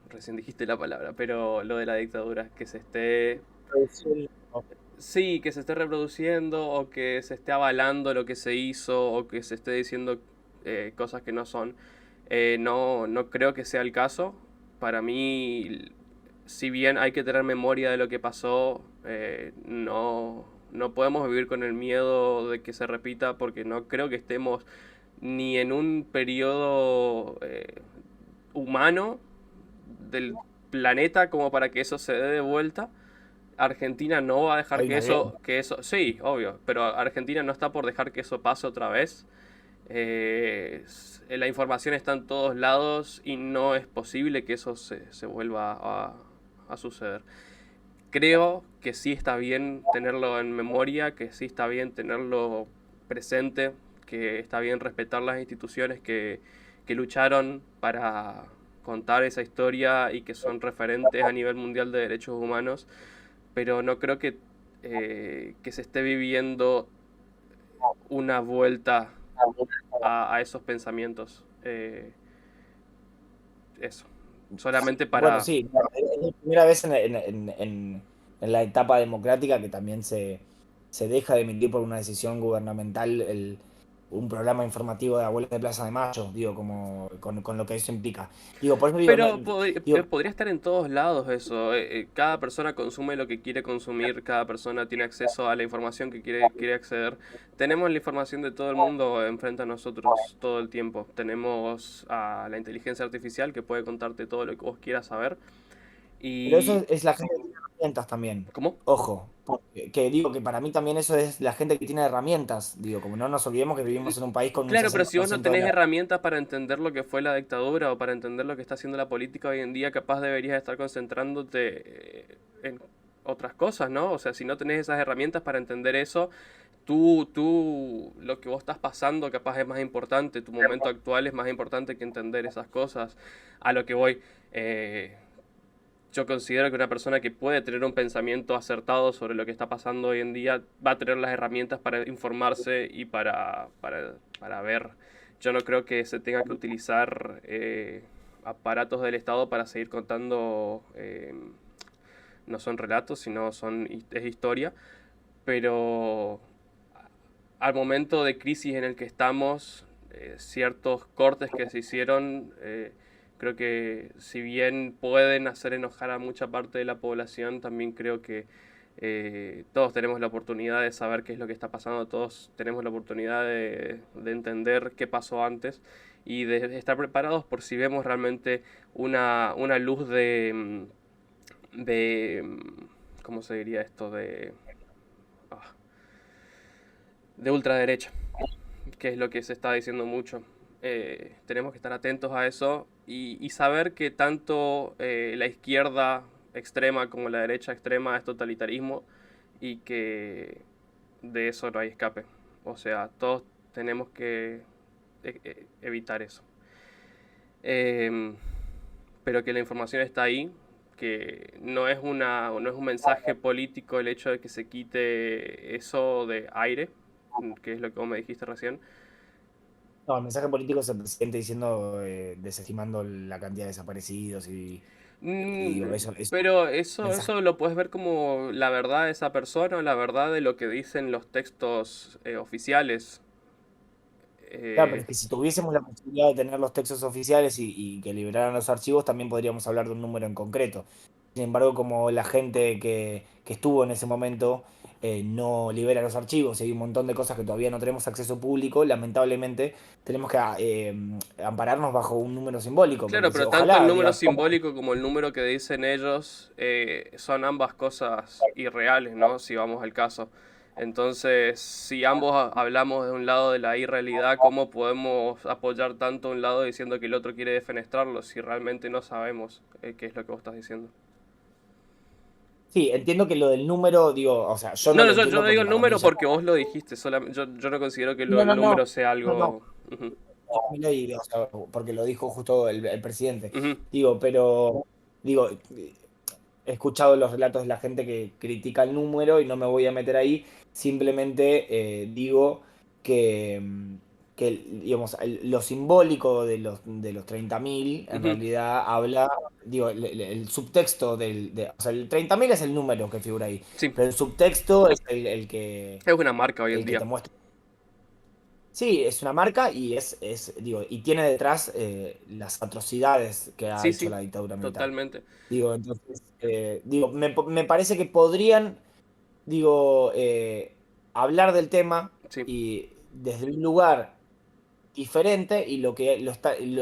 Recién dijiste la palabra, pero lo de la dictadura, que se esté, sí, que se esté reproduciendo o que se esté avalando lo que se hizo o que se esté diciendo cosas que no son. No creo que sea el caso. Para mí, si bien hay que tener memoria de lo que pasó, no podemos vivir con el miedo de que se repita porque no creo que estemos ni en un periodo humano del planeta como para que eso se dé de vuelta. Argentina no va a dejar Hay una guerra. que eso, sí, obvio, pero Argentina no está por dejar que eso pase otra vez. La información está en todos lados y no es posible que eso se vuelva a suceder. Creo que sí está bien tenerlo en memoria, que sí está bien tenerlo presente, que está bien respetar las instituciones que lucharon para contar esa historia y que son referentes a nivel mundial de derechos humanos, pero no creo que se esté viviendo una vuelta a esos pensamientos. Eso. Solamente Bueno, para... sí, no, es la primera vez en la etapa democrática que también se deja de emitir por una decisión gubernamental un programa informativo de Abuelos de Plaza de Mayo, digo, como con lo que eso implica. Digo, por eso digo, Pero digo, podría estar en todos lados eso. Cada persona consume lo que quiere consumir, cada persona tiene acceso a la información que quiere acceder. Tenemos la información de todo el mundo enfrente a nosotros todo el tiempo. Tenemos a la inteligencia artificial que puede contarte todo lo que vos quieras saber. pero eso Y... es la gente que tiene herramientas también. ¿Cómo? Ojo, porque, que digo que para mí también eso es la gente que tiene herramientas. Digo, como no nos olvidemos que vivimos en un país con un Claro, pero si vos no 60% de tenés la... herramientas para entender lo que fue la dictadura o para entender lo que está haciendo la política hoy en día, capaz deberías estar concentrándote en otras cosas, ¿no? O sea, si no tenés esas herramientas para entender eso, lo que vos estás pasando capaz es más importante, tu momento actual es más importante que entender esas cosas. A lo que voy, yo considero que una persona que puede tener un pensamiento acertado sobre lo que está pasando hoy en día va a tener las herramientas para informarse y para ver. Yo no creo que se tenga que utilizar aparatos del Estado para seguir contando, no son relatos, sino es historia, pero al momento de crisis en el que estamos, ciertos cortes que se hicieron, creo que si bien pueden hacer enojar a mucha parte de la población, también creo que todos tenemos la oportunidad de saber qué es lo que está pasando, todos tenemos la oportunidad de entender qué pasó antes y de estar preparados por si vemos realmente una luz ¿cómo se diría esto? Ah, de ultraderecha, que es lo que se está diciendo mucho. Tenemos que estar atentos a eso y saber que tanto la izquierda extrema como la derecha extrema es totalitarismo y que de eso no hay escape. O sea, todos tenemos que evitar eso. Eh, pero que la información está ahí, que no es un mensaje político el hecho de que se quite eso de aire, que es lo que vos me dijiste recién. No, el mensaje político es el presidente diciendo, desestimando la cantidad de desaparecidos y digo, eso Pero mensaje. eso lo puedes ver como la verdad de esa persona o la verdad de lo que dicen los textos oficiales. Claro, pero Eh, es que si tuviésemos la posibilidad de tener los textos oficiales y que liberaran los archivos, también podríamos hablar de un número en concreto. Sin embargo, como la gente que estuvo en ese momento no libera los archivos y hay un montón de cosas que todavía no tenemos acceso público, lamentablemente tenemos que ampararnos bajo un número simbólico, claro, porque pero tanto el ojalá, número diga, simbólico como el número que dicen ellos son ambas cosas irreales, ¿no? Si vamos al caso. Entonces, si ambos hablamos de un lado de la irrealidad, ¿cómo podemos apoyar tanto un lado diciendo que el otro quiere defenestrarlo si realmente no sabemos qué es lo que vos estás diciendo? sí, entiendo que lo del número, digo, o sea, yo no No, no, lo yo entiendo no digo porque el para mí número ya... porque vos lo dijiste, yo no considero que No, el no, no, número sea no, no. algo... Ujú, O sea, porque lo dijo justo el presidente. ujú. Digo, pero digo, he escuchado los relatos de la gente que critica el número y no me voy a meter ahí. Simplemente digo que, que digamos, lo simbólico de los 30.000 en Ujú. realidad habla, digo, el subtexto o sea, el 30.000 es el número que figura ahí, Sí, pero el subtexto es es una marca hoy en el que día. te muestra. Sí, es una marca y digo, y tiene detrás las atrocidades que ha Sí, hecho sí, la dictadura militar. totalmente. Digo, entonces, digo, me parece que podrían, digo, hablar del tema Sí, y desde un lugar diferente y lo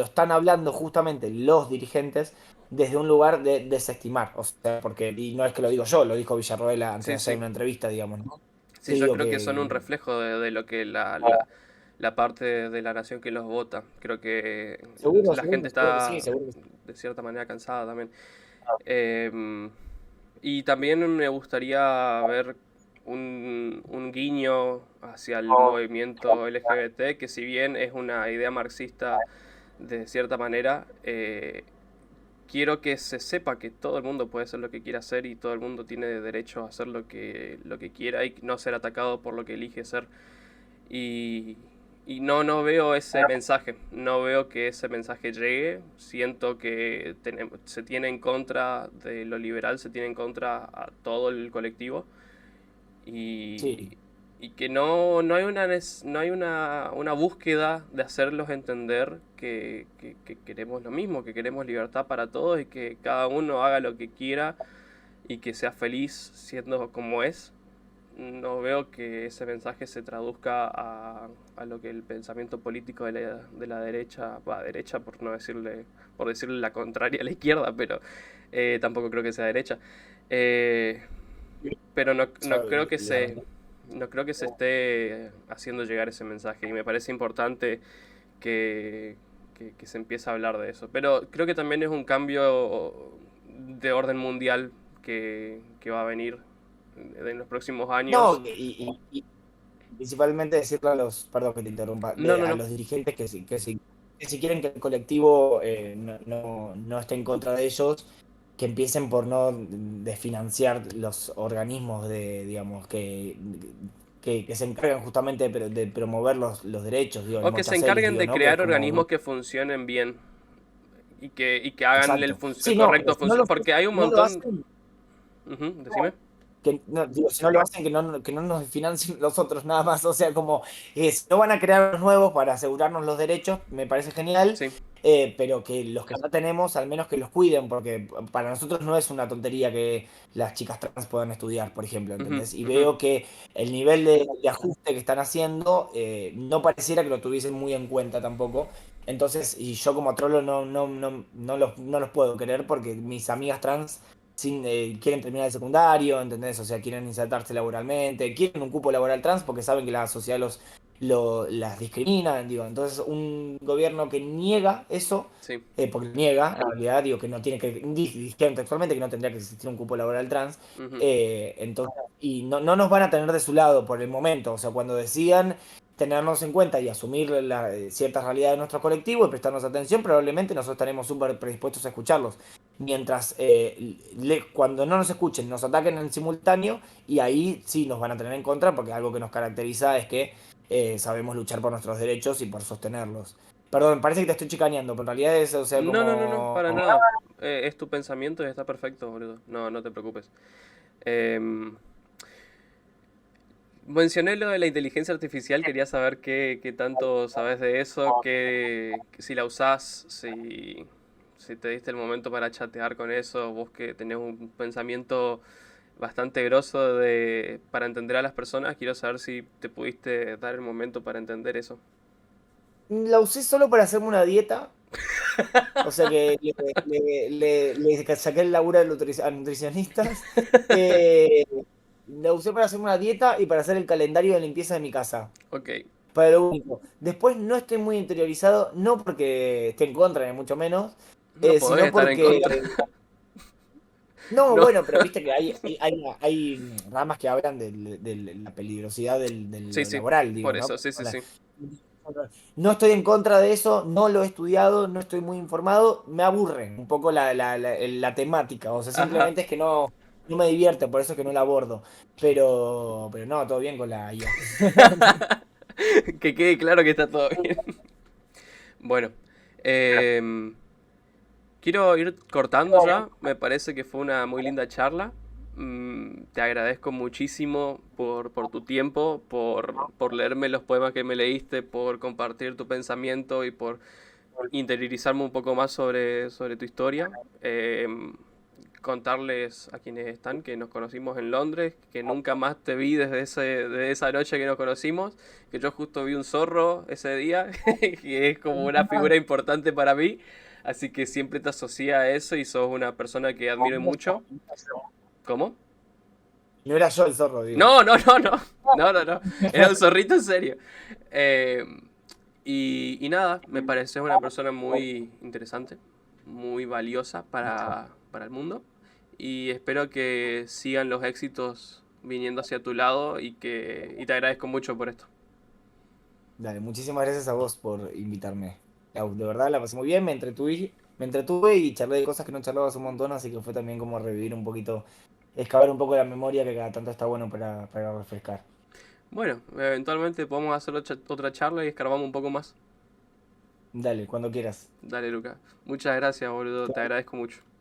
están hablando justamente los dirigentes desde un lugar de desestimar. O sea, porque, y no es que lo digo yo, lo dijo Villarroel antes de sí, hacer sí. una entrevista, digamos, ¿no? Sí, Sí, yo digo creo que son un que... reflejo de lo que la parte de la nación que los vota. Creo que Seguro, la gente seguro que sí, está seguro que sí. de cierta manera cansada también. Eh, y también me gustaría ver un guiño hacia el movimiento LGBT, que si bien es una idea marxista de cierta manera, quiero que se sepa que todo el mundo puede hacer lo que quiera hacer y todo el mundo tiene derecho a hacer lo que quiera y no ser atacado por lo que elige ser. Y, y no veo ese mensaje, no veo que ese mensaje llegue. Siento que se tiene en contra de lo liberal, se tiene en contra a todo el colectivo. Y, Sí. y que no hay no hay una búsqueda de hacerlos entender que queremos lo mismo, que queremos libertad para todos y que cada uno haga lo que quiera y que sea feliz siendo como es. No veo que ese mensaje se traduzca a lo que el pensamiento político de la derecha, va, derecha por decirle la contraria a la izquierda, pero tampoco creo que sea derecha. Eh, pero no creo que se esté haciendo llegar ese mensaje y me parece importante que, que se empiece a hablar de eso. Pero creo que también es un cambio de orden mundial que va a venir en los próximos años. No, y principalmente decirle a los, perdón que te interrumpa, No, no, a no. los dirigentes que si quieren que el colectivo no esté en contra de ellos, que empiecen por no desfinanciar los organismos digamos, que se encargan justamente de promover los derechos, digo, el O que se Mostacelis, encarguen digo, de ¿no? Que es crear organismos, organismos que funcionen bien y que hagan exacto. el Sí, no, pero correcto si no funcionamiento. Porque hay un no lo montón... hacen, Ujú, decime. que no, digo, si no lo hacen, que no nos financien los otros nada más. O sea, como si no van a crear los nuevos para asegurarnos los derechos, me parece genial, Sí. pero que los que ya tenemos, al menos que los cuiden, porque para nosotros no es una tontería que las chicas trans puedan estudiar, por ejemplo, Ujú, ¿entendés? Y ujú. veo que el nivel de ajuste que están haciendo no pareciera que lo tuviesen muy en cuenta tampoco. Entonces, y yo como trolo no los puedo querer porque mis amigas trans quieren terminar el secundario, ¿entendés? O sea, quieren insertarse laboralmente, quieren un cupo laboral trans porque saben que la sociedad las discrimina, digo. Entonces, un gobierno que niega eso, Sí. porque niega, en realidad, digo, que no tiene que, dijeron textualmente que no tendría que existir un cupo laboral trans, Ujú. entonces, y no nos van a tener de su lado por el momento, o sea, cuando decían tenernos en cuenta y asumir ciertas realidades de nuestro colectivo y prestarnos atención, probablemente nosotros estaremos súper predispuestos a escucharlos. Mientras cuando no nos escuchen, nos ataquen en simultáneo y ahí sí nos van a tener en contra porque algo que nos caracteriza es que sabemos luchar por nuestros derechos y por sostenerlos. Perdón, parece que te estoy chicaneando, pero en realidad es, o sea, No, no, no, no, como... para nada. Es tu pensamiento y está perfecto, boludo. No, no te preocupes. Em, Mencioné lo de la inteligencia artificial, quería saber qué tanto sabes de eso, que si la usás, si te diste el momento para chatear con eso, vos que tenés un pensamiento bastante grosso para entender a las personas, quiero saber si te pudiste dar el momento para entender eso. La usé solo para hacerme una dieta, o sea que le saqué el laburo a nutricionistas. Eh, la usé para hacerme una dieta y para hacer el calendario de limpieza de mi casa. Ok, Para lo único. Después no estoy muy interiorizado, no porque esté en contra, ni mucho menos, no podés sino estar en porque... contra. No, No, bueno, pero viste que hay ramas que hablan de la peligrosidad de sí, lo sí, laboral, digo, por ¿no? eso, sí, sí, sí. No estoy en contra de eso, no lo he estudiado, no estoy muy informado, me aburre un poco la temática, o sea, Ajá, simplemente es que no me divierte, por eso es que no la abordo. Pero no, todo bien con la IA. que quede claro que está todo bien. Bueno, em, quiero ir cortando ya. Me parece que fue una muy linda charla. Te agradezco muchísimo por tu tiempo, por leerme los poemas que me leíste, por compartir tu pensamiento y por interiorizarme un poco más sobre tu historia. Contarles a quienes están que nos conocimos en Londres, que nunca más te vi desde esa noche que nos conocimos, que yo justo vi un zorro ese día, que es como una figura importante para mí, así que siempre te asocia a eso y sos una persona que admiro mucho. ¿Cómo? No era yo el zorro, digo. No, no, no, no, no, no, no, era un zorrito en serio. Eh, y nada, me pareces una persona muy interesante, muy valiosa para el mundo. Y espero que sigan los éxitos viniendo hacia tu lado y te agradezco mucho por esto. Dale, muchísimas gracias a vos por invitarme. De verdad la pasé muy bien, me entretuve y charlé de cosas que no charlaba hace un montón, así que fue también como revivir un poquito, excavar un poco la memoria que cada tanto está bueno para refrescar. Bueno, eventualmente podemos hacer otra charla y escarbamos un poco más. Dale, cuando quieras. Dale, Luca. Muchas gracias, boludo. Te agradezco mucho.